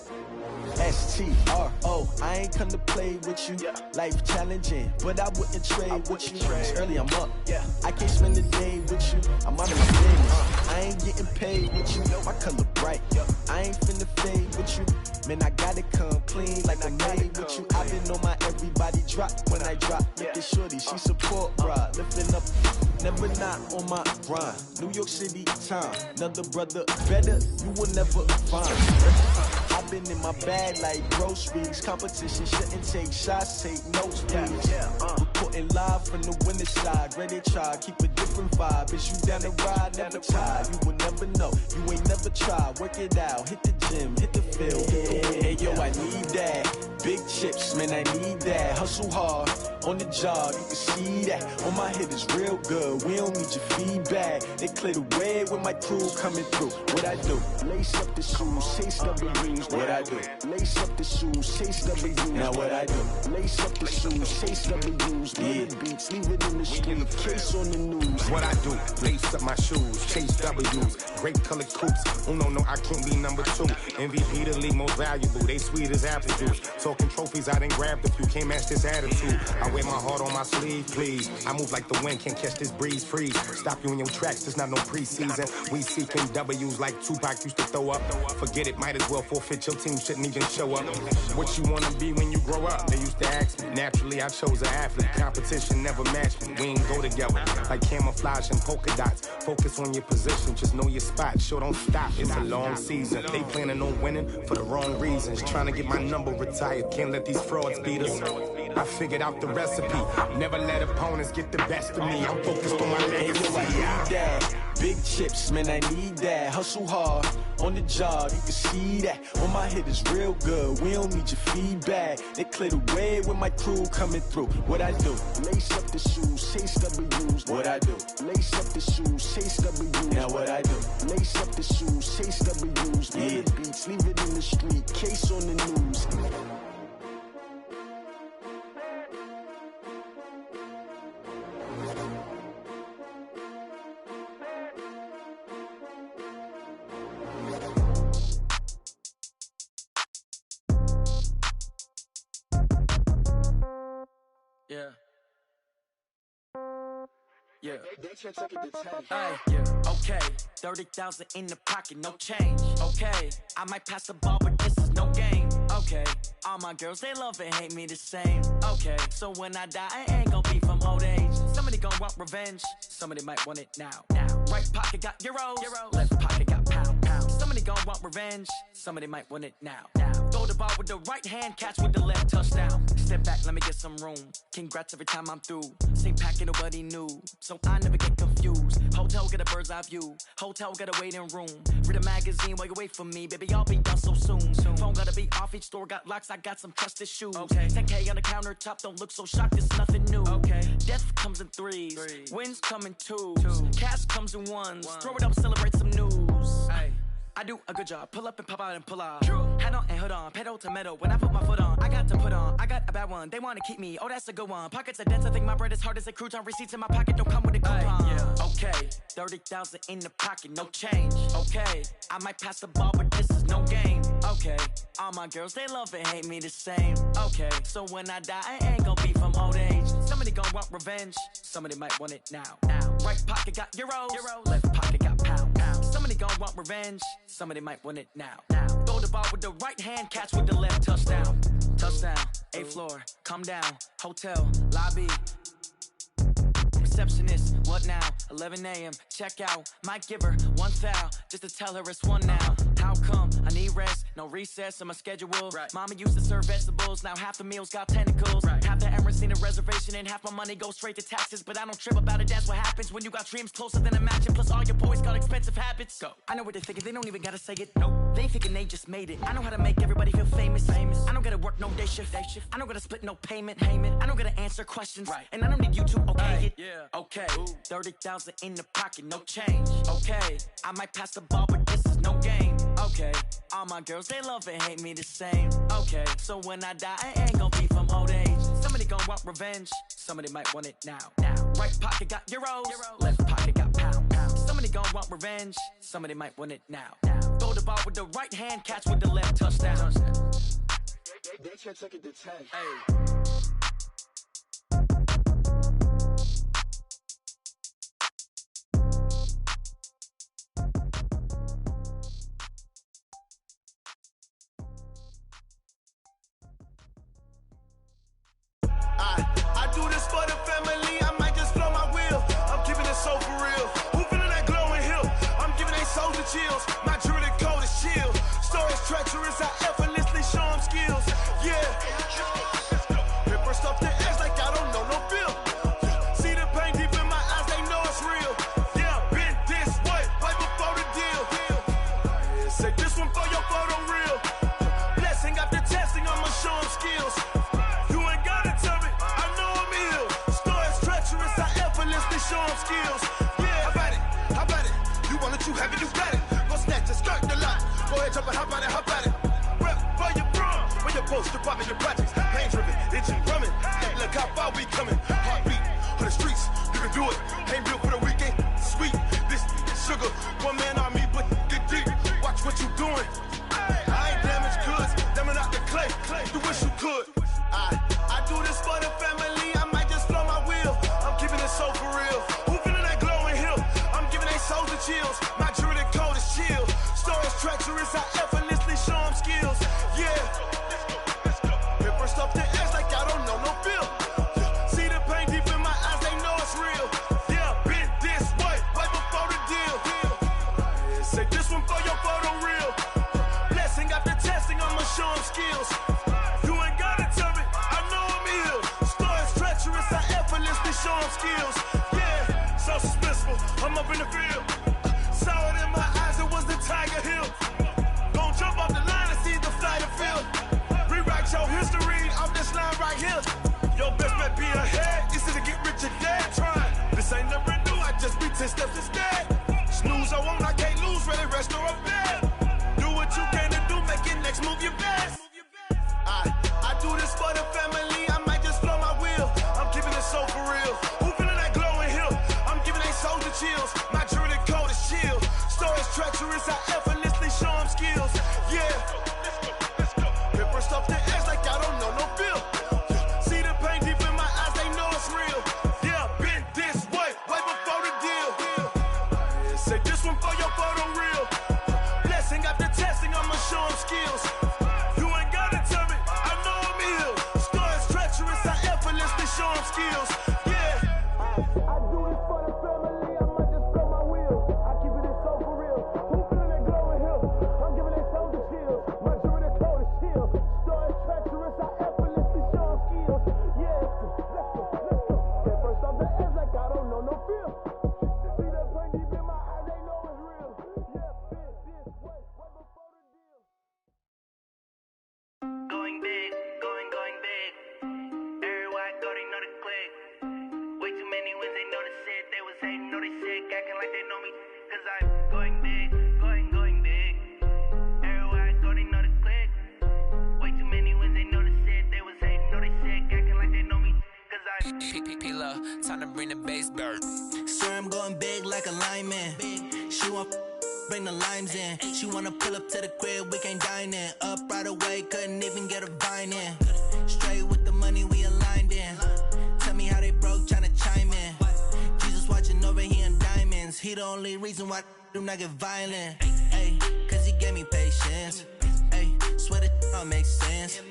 S-T-R-O. I ain't come to play with you. Yeah. Life challenging, but I wouldn't trade with you. It's early, I'm up. Yeah. I can't spend the day with you. I'm out of my business. I ain't getting paid with you. My color bright. I ain't finna fade with you. Man, I gotta come clean like I made with you. I've been on my everybody drop when I drop. Look at shorty, she support bra. Lifting up, never not on my grind. New York City time. Another brother better, you will never find. I've been in my bag like groceries. Competition shouldn't take shots, take notes, please. Reporting live from the winning side. Ready to try, keep a different vibe. Is you down the ride, never tired. You will never know, you ain't never tried. Work it out, hit the gym, hit the field. Hey yo, I need that. Big chips, man, I need that. Hustle hard, on the job, you can see that. On my head is real good, we don't need your feedback. They clear the way with my crew coming through. What I do? Lace up the shoes, chase W's. What I do? Lace up the shoes, chase W's. Now what I do? Lace up the shoes, chase W's. Yeah, beats, leave it in the street, case on the news. What I do? Lace up my shoes, chase W's. Great colored coops. Oh no, I can't be number 2. MVP the league most valuable. They sweet as apple juice. Talking trophies, I done grabbed a few. Can't match this attitude. I wear my heart on my sleeve, please. I move like the wind, can't catch this breeze, freeze. Stop you in your tracks, there's not no preseason. We seeking W's like Tupac used to throw up. Forget it, might as well forfeit, your team shouldn't even show up. What you wanna be when you grow up? They used to ask me. Naturally, I chose an athlete. Competition never matched me. We ain't go together like camouflage and polka dots. Focus on your position, just know your spot. Sure, don't stop, it's a long season. They planning on winning for the wrong reasons. Trying to get my number retired, can't let these frauds beat us. I figured out the recipe. Never let opponents get the best of me. I'm focused on my legacy. I need that. Big chips, man, I need that. Hustle hard on the job, you can see that. On my hit is real good. We don't need your feedback. They clear the way with my crew coming through. What I do? Lace up the shoes, chase W's. What I do? Lace up the shoes, chase W's. Now what I do? Lace up the shoes, chase W's. Yeah. The beats, leave it in the street. Case on the news. Yeah. Yeah. Hey, yeah. Okay. 30,000 in the pocket, no change. Okay. I might pass the ball, but this is no game. Okay. All my girls, they love and hate me the same. Okay. So when I die, I ain't gonna be from old age. Somebody gonna want revenge. Somebody might want it now. Right pocket got euros. Left pocket got pound. Somebody gonna want revenge. Somebody might want it now. Throw the ball with the right hand, catch with the left, touchdown. Step back, let me get some room. Congrats every time I'm through. Same packet, nobody knew, so I never get confused. Hotel get a bird's eye view. Hotel get a waiting room. Read a magazine while you wait for me, baby. I'll be done so soon. Phone gotta be off, each store got locks. I got some trusted shoes. Okay. 10K on the countertop, don't look so shocked. It's nothing new. Okay. Death comes in threes. Wins come in twos. Cash comes in ones. Throw it up, celebrate some news. Hey. I do a good job, pull up and pop out and pull out. Hat on and hood on, pedal to metal. When I put my foot on, I got to put on. I got a bad one, they wanna keep me. Oh, that's a good one. Pockets are dense, I think my bread is hard as a crouton. Receipts in my pocket don't come with a coupon. Yeah. Okay, 30,000 in the pocket, no change. Okay, I might pass the ball, but this is no game. Okay, all my girls, they love and hate me the same. Okay, so when I die, I ain't gonna be from old age. Somebody gon' want revenge, somebody might want it now. Right pocket got euros, left pocket got pound. Somebody gon' want revenge, somebody might want it now. Throw the ball with the right hand, catch with the left, touchdown. Touchdown, 8th floor, come down, hotel, lobby. Receptionist, what now? 11 a.m., check out. Might give her one foul, just to tell her it's one now. How come? I need rest, no recess in my schedule. Right. Mama used to serve vegetables, now half the meals got tentacles. Right. Half the Emirates need a reservation and half my money goes straight to taxes. But I don't trip about it, that's what happens when you got dreams closer than a match. And plus all your boys got expensive habits. Go. I know what they're thinking, they don't even gotta say it. Nope. They ain't thinking they just made it. I know how to make everybody feel famous. I don't gotta work no day shift. I don't gotta split no payment. I don't gotta answer questions. Right. And I don't need you to okay it. Yeah. Okay, 30,000 in the pocket, no change. Okay, I might pass the ball, but this is no game. Okay, all my girls, they love and hate me the same. Okay, so when I die, I ain't gonna be from old age. Somebody gon' want revenge, somebody might want it now. Right pocket got euros, left pocket got pound. Somebody gon' want revenge, somebody might want it now. Throw the ball with the right hand, catch with the left, touchdown. They can't take it to 10. Hey. I do this for the family, I might just blow my wheel. I'm keeping it so for real. Who feeling that glowing hill? I'm giving they souls the chills. My jewelry code is chill. Stories treacherous, I effortlessly show them skills. Yeah. Ripper stuff the edge like I don't know no feel. See the pain deep in my eyes, they know it's real. Yeah, been this way, right before the deal. Say this one for your photo reel. Blessing after testing, I'ma show them skills. Show them skills. Yeah, how about it? You want it, you have it, you got it. Go snatch it, skirt the lot. Go ahead, jump it, how about it? Rep where you from? Where you post, department, your projects. Pain driven, engine drumming. Look how far we coming. Heartbeat on the streets, you can do it. Ain't built for the weekend, sweet. This sugar, one man army, but get deep. Watch what you doing. I ain't damaged goods, damn it out the clay. You wish you could. I do this for the family. I'm treacherous, I effortlessly show them skills. Yeah. Hit first off the edge like I don't know no feel. See the pain deep in my eyes, they know it's real. Yeah, been this way, way before the deal. Say this one for your photo reel. Blessing after testing, I'ma show them skills. You ain't gotta tell me, I know I'm ill. Stories treacherous, I effortlessly show them skills. Yeah, so suspenseful, I'm up in the field. Saw it in my eyes, it was the Tiger Hill. Gon' jump off the line and see the flight of field. Rewrite your history off this line right here. Your best bet be ahead, you see to get rich or dead. Trying, this ain't never new, I just be 10 steps instead. Snooze I won't, I can't lose, ready, rest or up bed. Do what you can to do, make your next move your best. I do this for the family, I might just flow my wheel. I'm keeping it so for real. Who feeling that glowing hill? I'm giving they soldier chills. My jewelry coat is chill. Stories treacherous, I effortlessly show them skills. Yeah. Hit first off the edge like I don't know no feel. See the pain deep in my eyes, they know it's real. Yeah, been this way, way before the deal. Say this one for your photo reel. Blessing after testing, I'ma show them skills. You ain't gotta tell me, I know I'm ill. Stories treacherous, I effortlessly show them skills. Yeah. I do this for the family, I might just blow my wheel. I keep it so for real. Who feeling that glowing hill? I'm giving they soldier chills. My jewelry coat is chill. Stories treacherous, I effortlessly show them skills. Yeah, let's go. Hit first off the edge like I don't know no feel. See that pain deep in my eyes, they know it's real. Yeah, been this way, way before the deal. Going big, going big. Everywhere I go, they know the click. Way too many wins, they know the shit. They was hating, know they sick, acting like they know me. Cause I'm going big, going big. Everywhere I go, they know the click. Way too many wins, they know the shit. They was hating, know they sick, acting like they know me. Cause I'm P-P-P-Love, time to bring the bass bird. Swear I'm going big like a lineman. She want bring the limes in. She wanna pull up to the crib, we can't dine in. Up right away, couldn't even get a vine in. Straight with the money we aligned in. Tell me how they broke, tryna chime in. Jesus watching over here in diamonds. He the only reason why do not get violent. Ay, cause he gave me patience. Ay, swear that all makes sense.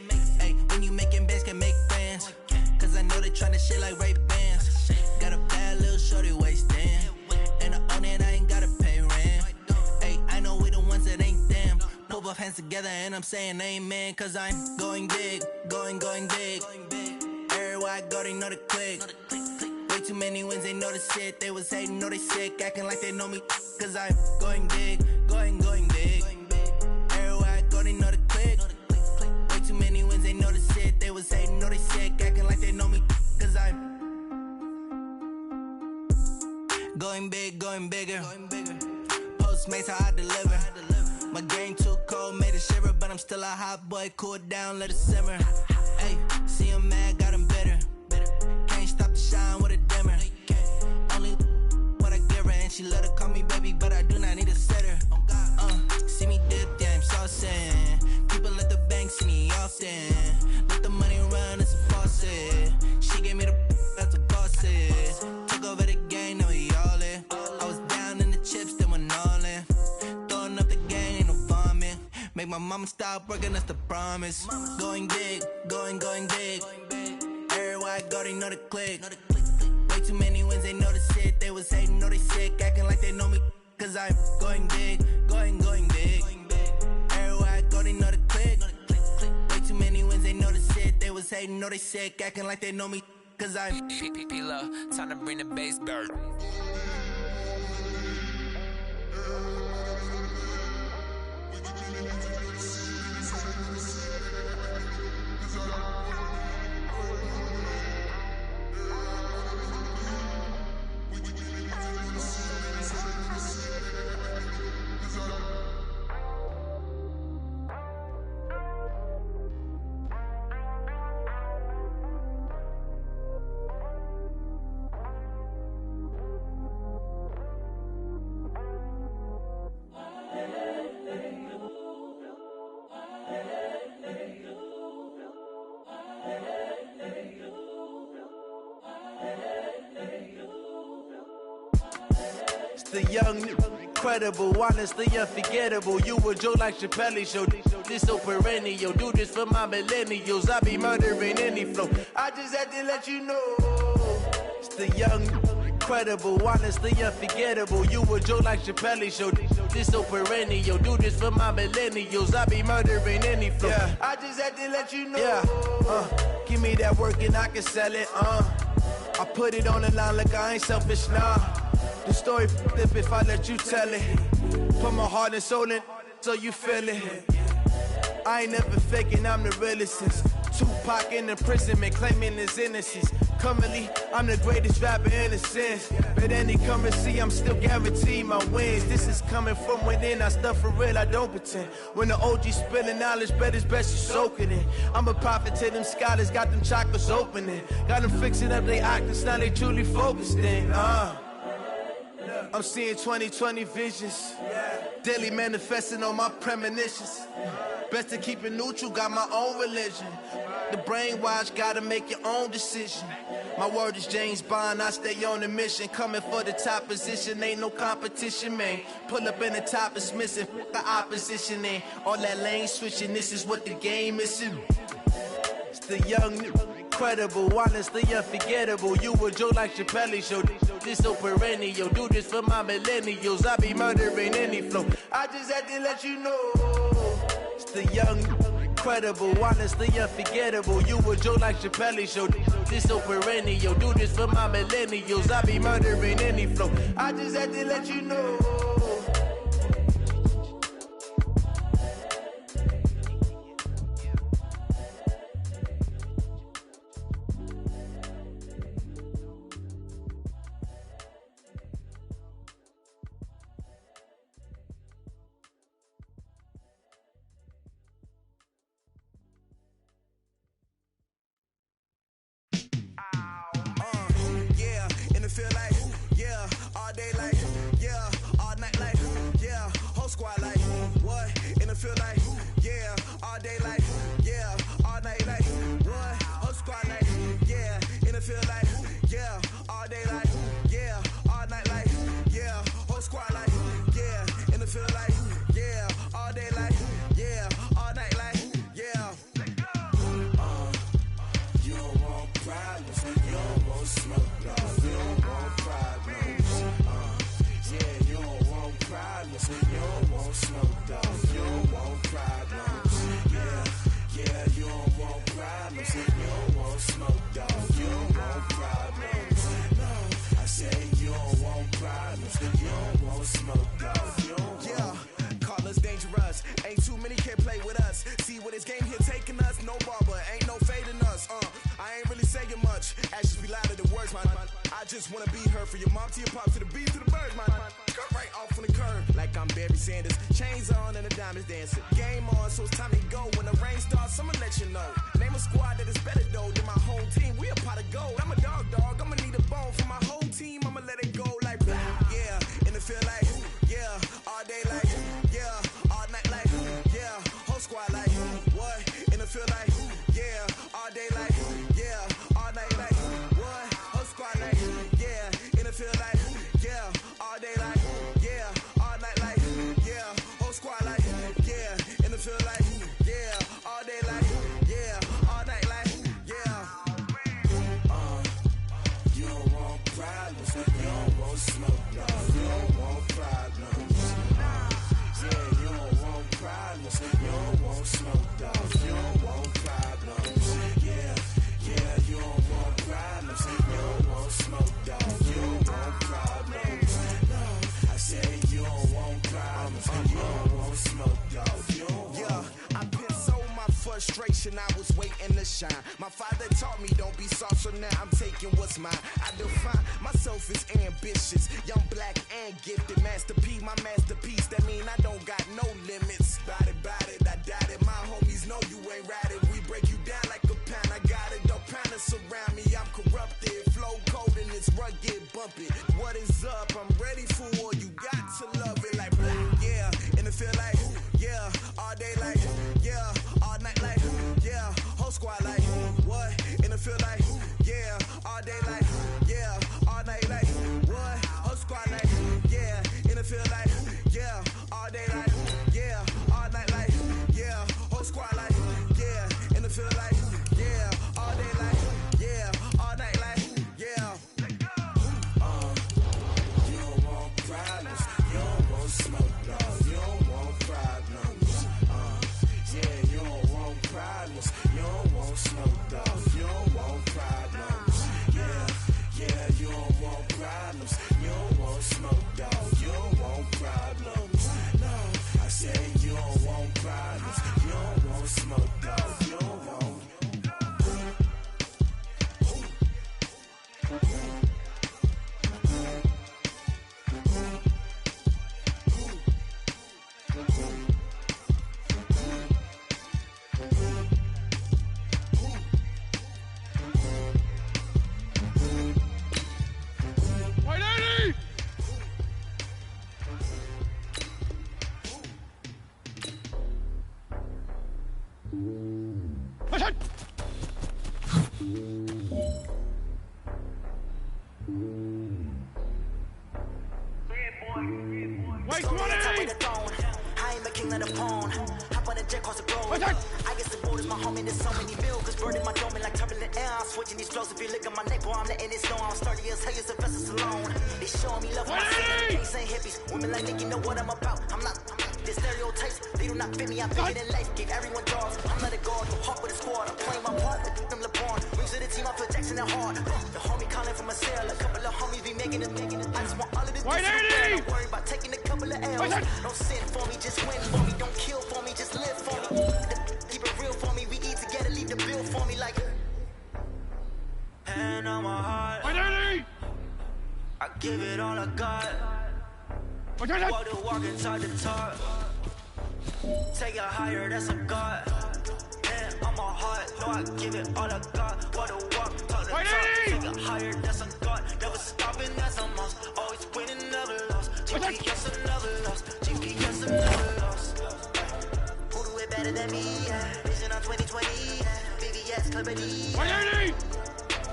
Ay, when you making bands, can make friends. Cause I know they tryna shit like Ray Bans. Got a bad little shorty wasting. And I own it, I ain't gotta pay rent. Ay, I know we the ones that ain't them. Pull both hands together and I'm saying amen. Cause I'm going big, going big. Everywhere I go, they know the click. Way too many wins, they know the shit. They was hating, know they sick, acting like they know me. Cause I'm going big, going big. Everywhere I go, they know the click. Way too many wins, they know the shit. They was hating, know they sick, acting like they know me. Cause I'm going big, going bigger. Postmates how I deliver. My game too cold, made it shiver, but I'm still a hot boy. Cool it down, let it simmer. Hey, see him mad, got him bitter. Can't stop the shine with a dimmer. Only what I give her, and she let her call me baby, but I do not need a sitter. See me dip, yeah, I'm saucing. People at the bank see me often. Let the money run, it's a faucet. She gave me the that's a faucet. Took over the game, now we all in. I was down in the chips, then went all in. Throwing up the game, ain't no vomit. Make my mama stop working, that's the promise. Going big, going big. Everywhere I go, they know the click. Way too many wins, they know the shit. They was hating, know they sick, acting like they know me. Cause I'm going big, going big. Everywhere I go, they know the click. Way too many wins, they know the shit. They was hating, know they sick, acting like they know me. Cause I'm P-P-P-Love, time to bring the bass bird. The young incredible, honestly unforgettable. You a joke like Chappelle Show. This so perennial. Do this for my millennials. I be murdering any flow. I just had to let you know. It's the young, incredible, honestly unforgettable. You a joke like Chappelle Show. This so perennial. Do this for my millennials. I be murdering any flow. Yeah. I just had to let you know. Yeah. Give me that work and I can sell it. I put it on the line like I ain't selfish, nah. The story flip if I let you tell it. Put my heart and soul in so you feel it. I ain't never faking, I'm the realest since Tupac in imprisonment, claiming his innocence. Currently, I'm the greatest rapper in a sense. But any currency, I'm still guaranteed my wins. This is coming from within, I stuff for real, I don't pretend. When the OG spilling knowledge, bet it's best you soak it in. I'm a prophet to them scholars, got them chakras opening. Got them fixing up their octaves, now they truly focused in. I'm seeing 2020 visions. Daily manifesting on my premonitions. Best to keep it neutral, got my own religion. The brainwash, gotta make your own decision. My word is James Bond, I stay on a mission. Coming for the top position, ain't no competition, man. Pull up in the top is missing, the opposition ain't. All that lane switching, this is what the game is. It's the young, incredible, honestly unforgettable. You a joke like Chappelle Show. This so perennial. Do this for my millennials. I be murdering any flow. I just had to let you know. It's the young, incredible, honestly unforgettable. You a joke like Chappelle Show. This so perennial. Do this for my millennials. I be murdering any flow. I just had to let you know. I was waiting to shine. My father taught me don't be soft, so now I'm taking what's mine. I define myself as ambitious, young, black, and gifted. Master P, my masterpiece. That mean I don't got no limits. Bout it, I doubt it. My homies know you ain't ratted. We break you down like a pound. I got it, don't panic surround me. I'm corrupted, flow cold and it's rugged, bumpy. What is up? I'm ready for war. You got to love it like black, yeah. And it feel like, yeah, all day like, yeah, all night like, yeah, whole squad like, what? And it feel like, yeah, all day like, yeah, all night like, what? Whole squad like, yeah, and it feel like,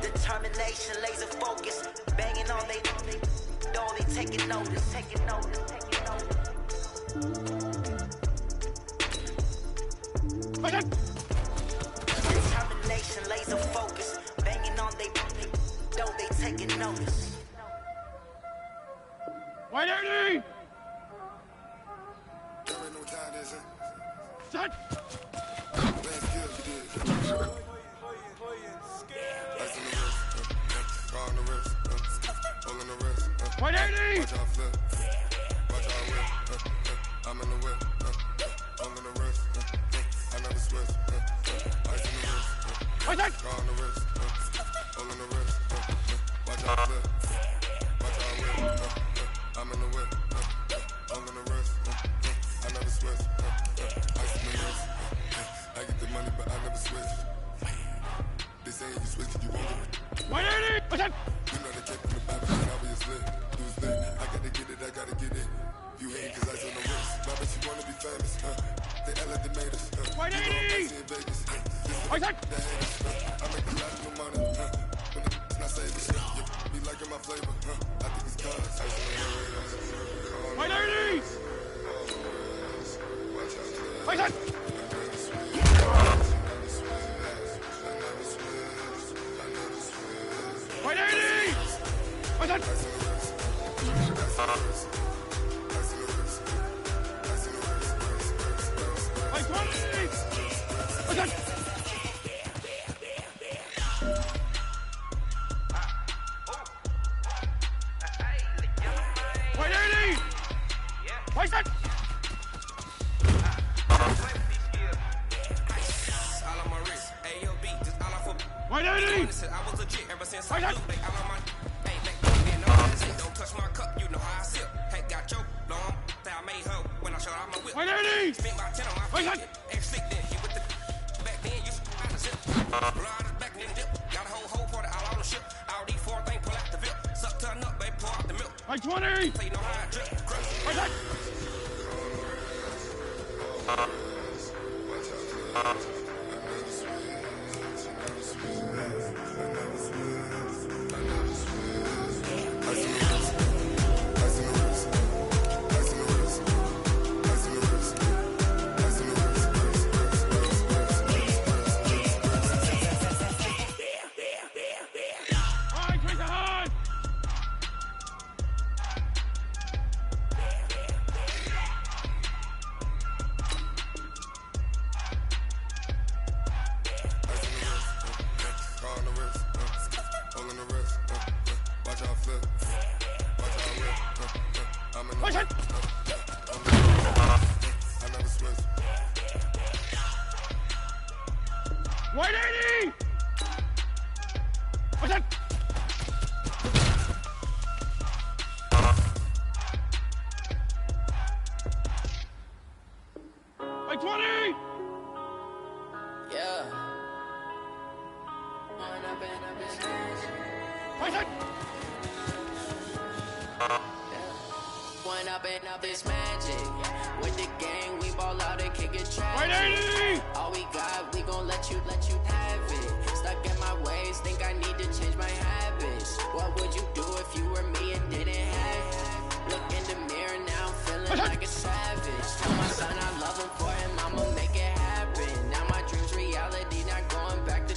Determination, laser focus, banging on they taking notice. Determination, laser focus, banging on they taking notice. White 80! Set! White 80! Watch out flip, watch out whip, I'm in the whip, all in the wrist, I never switch, ice in the wrist, Watch out! car on the wrist, all in the wrist, watch out flip, watch out whip, I'm in the whip, all in the wrist, I never switch, ice in the wrist, I get the money but I never switch. They say you switch, you won't get it. 180! Watch out! You know they kept in the back, but obviously. I gotta get it. You hate cause I on the wrist. My bitch, you wanna be famous, They they made us, 180! Watch out! I make a lot of money, when the not say this shit, you be liking my flavor, I think it's cause. 180! Watch out! 20! Yeah. One up and up is magic. With the gang, we ball out and kick it tragic. All we got, we gon' let you have it. Stuck in my ways, think I need to change my habits. What would you do if you were me and didn't have it? Look in the mirror now, I'm feeling like a savage. Tell my son I love him for him, I'ma make it happen. Now my dream's reality, not going back to.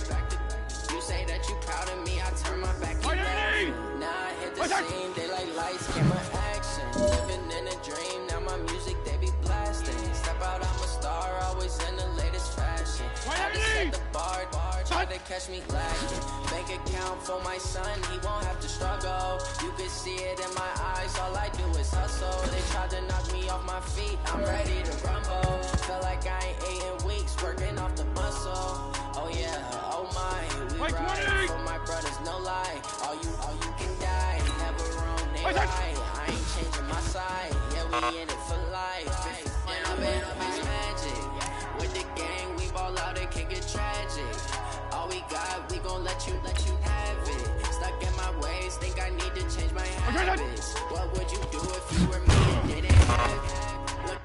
You say that you proud of me, I turn my back, you laughing. Now I hit the scene, they like lights, camera, action. Living in a dream, now my music, they be blasting. Step out, I'm a star, always in the latest fashion. I just set the bar, try to catch me lacking. Bank account for my son, he won't have to struggle. You can see it in my eyes, all I do is hustle. They tried to knock me off my feet, I'm ready to rumble. Feel like I ain't ate in weeks, working off the muscle. Oh yeah, oh my, we ride for my brothers, no lie. All you can die, never wrong, they right. I ain't changing my side, yeah, we in it for life. And I've been up is magic. With the gang, we ball out and kick it tragic. All we got, we gon' let you have it. Stuck in my ways, think I need to change my habits. What would you do if you were me and didn't have it? Look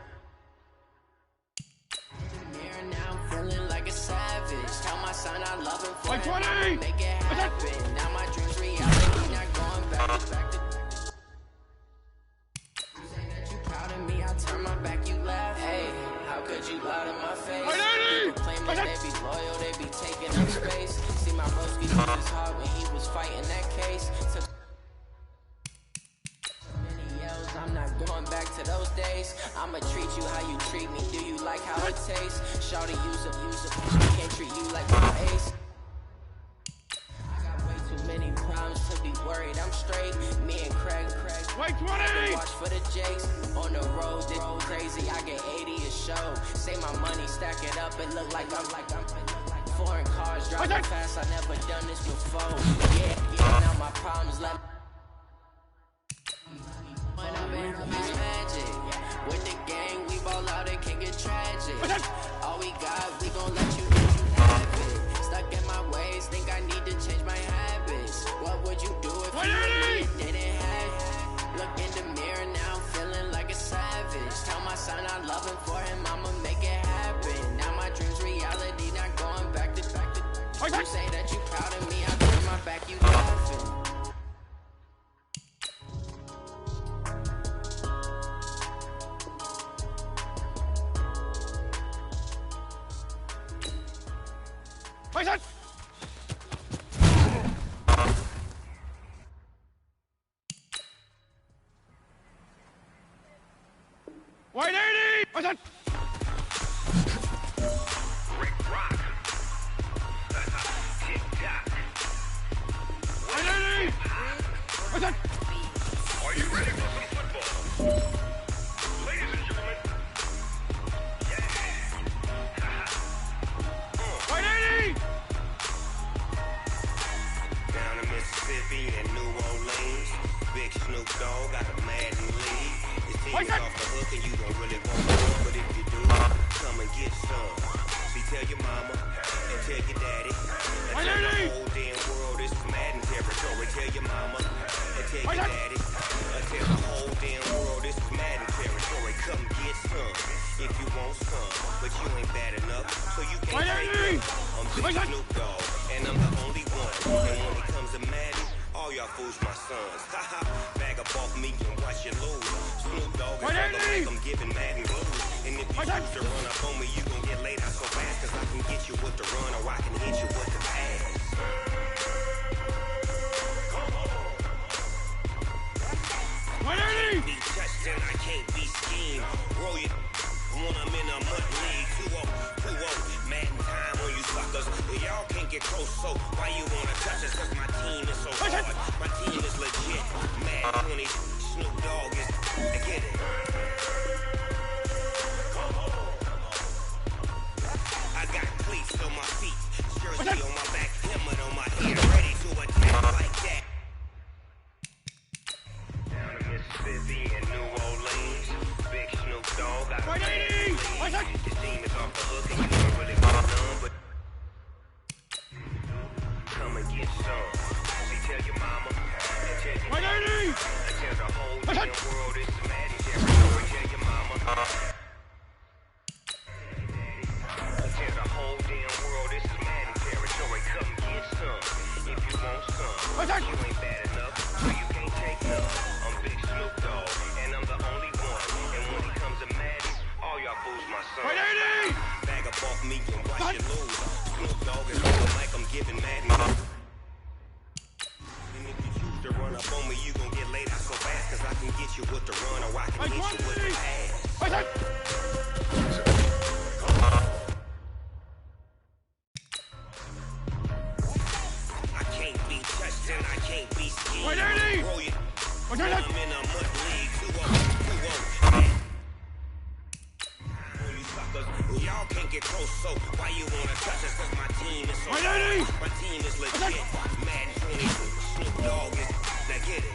in the mirror now, I'm feeling like a savage. Tell my son I love him for him, I'ma make it happen. Now my dream's reality, not going back to. You say that you proud of me, I turn my back, you laugh. Hey, how could you lie to my face? People claim that they be loyal, they be taking up space. See my broski was his heart when he was fighting that case. Took many yells, I'm not going back to those days. I'ma treat you how you treat me, do you like how it tastes? Shawty, use up, can't treat you like my ace. I got way too many problems to be worried, I'm straight. Me and Craig, Wait, 20! watch for the Jakes. On the road, this crazy, I get 80 a show. Say my money, stack it up, it look like I'm foreign cars driving fast, I never done this before. Yeah, now my problems left. When I'm in it's magic. With the gang, we ball out and kick it tragic. All we got, we gon' let you have it. Stuck in my ways, think I need to change my habits. What would you do if you didn't have it? Look in the mirror now, I'm feeling like a savage. Tell my son I love him for him, I'ma make it happen. Now my dream's reality, not going back to. You say that you proud of me, I turn my back, you laughing. White 80! Rick Rock. Tick tock. White 80! Are you ready for some football? Ladies and gentlemen. White 80! Down in Mississippi and New Orleans, Big Snoop Dogg got a Madden league. His team is off the hook and you don't really want more, but if you do, come and get some. See, tell your mama and tell your daddy. And tell the whole damn world this is Madden territory. Tell your mama and tell your daddy. And tell the whole damn world this is Madden territory. Come get some if you want some, but you ain't bad enough, so you can't take it. I'm Big Snoop Dogg, and I'm the only one. And when it comes to Madden, all y'all fools my sons. Haha, bag up off me and watch you lose. Snoop Dogg is on the mic, I'm giving Madden blues. And if you choose to run up on me, you gon' get laid out so fast, cause I can get you with the run or I can hit you with the pass. Can't be touched and I can't be schemed. Roll you when I'm in a mud league. 2-0, Madden time on you suckers. Y'all can't get close, so why you wanna touch us? Cause my team is so hard. My team is legit. Madden 20, Snoop Dogg is. I get it. I got cleats on my feet, jersey on my back, helmet on my head, ready to attack like that. Down in Mississippi and New Orleans, Big Snoop Dogg got a Madden league. His team is the whole damn world, this is Madden territory. Come get some if you want some. You ain't bad enough, so you can't take none. I'm Big Snoop Dogg, and I'm the only one. And when it comes to Madden, all y'all fools my son. Bag up off me and watch you lose. Snoop Dogg is looking like I'm giving Madden. And if you choose to run up on me, you gon' get laid out so fast. Cause I can get you with the run or I can hit you with the pass. I can't be touched and I can't be skied. Roll you. I'm in a mud league. Who won't? You suckers, y'all can't get close, so why you wanna touch us? Cause my team is so my team is legit. Madden 22, Snoop Dogg is, now get it.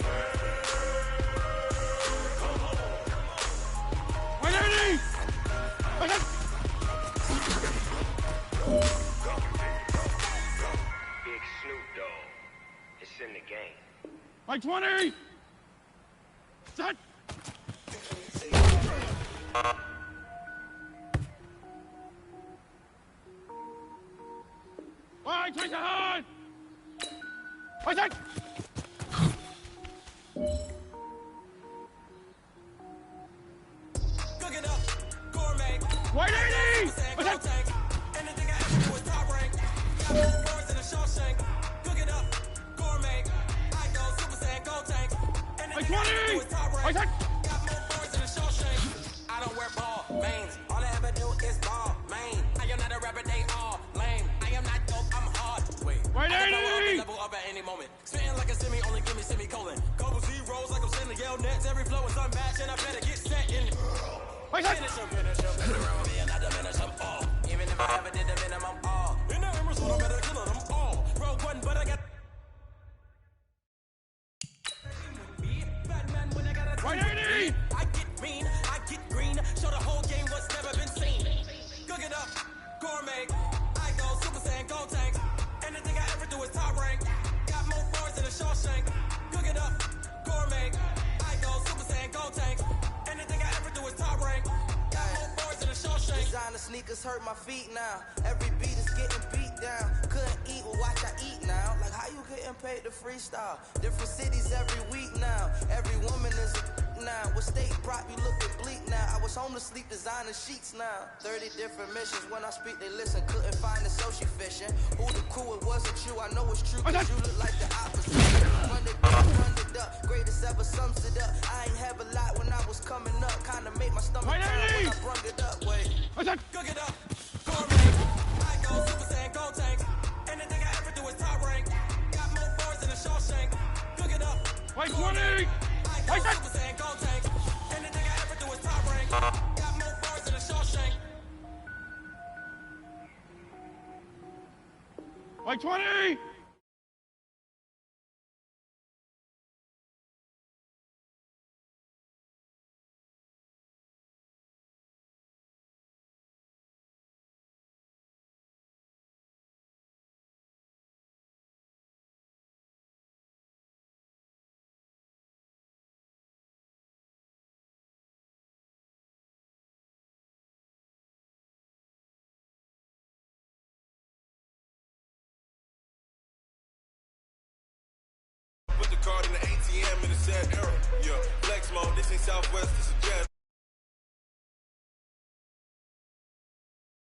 Big Snoop Dogg, it's in the game. Like 20! Set! Why, take a hand! What's that? Cook it up, gourmet. 180! What's that? Anything I ever do is top rank. Got more words than a Shawshank. Cook it up, gourmet. I go Super Saiyan, go tank. Anything I ever do is top rank. Got more words than a Shawshank. I don't wear ball mains. All I ever do is ball main. I am not a rapper, they all lame. I am not dope, I'm hard. Wait, I can blow up and level up at any moment. Spitting like a semi, only give me semicolon. Couple zeros like I'm sending yell nets. Every flow is unmatched and I better get set in. Finish him. Better around with me and I diminish them all. Even if I ever did the minimum all. In the Emerald, so I better kill them all. Rogue one, but I got. Batman when I got a 180! I get mean, I get green. Show the whole game what's never been seen. Cook it up, gourmet. I go Super Saiyan, go tank. Anything I ever do is top rank. Got more bars than a Shawshank. Cook it up, gourmet. I go Super Saiyan, go tank. Anything I ever do is top rank. Got more bars than a Shawshank. Designer sneakers hurt my feet now. Every beat is getting beat down. Couldn't eat, well watch I eat now. Like how you getting paid to freestyle? Different cities every week now. Every woman is a now. What state brought me looking bleak now? I was home to sleep designing sheets now. 30 different missions. When I speak they listen. Couldn't find it so she fishing. Who the crew? It wasn't you. I know it's true cause you look like the opposite. Run it up. Greatest ever sums it up. I ain't have a lot when I was coming up. Kinda made my stomach turn when I brung it up. Wait. Cook it up, gourmet. I go Super Saiyan, go tank. Anything I ever do is top rank. Got more bars than a Shawshank. Cook it up, Like 20! I go Super Saiyan, go tank. Anything I ever do is top rank. Got more bars than a Shawshank. Like 20! Put the card in the ATM in the sad era. Yeah, flex mode, this ain't Southwest, this is jazz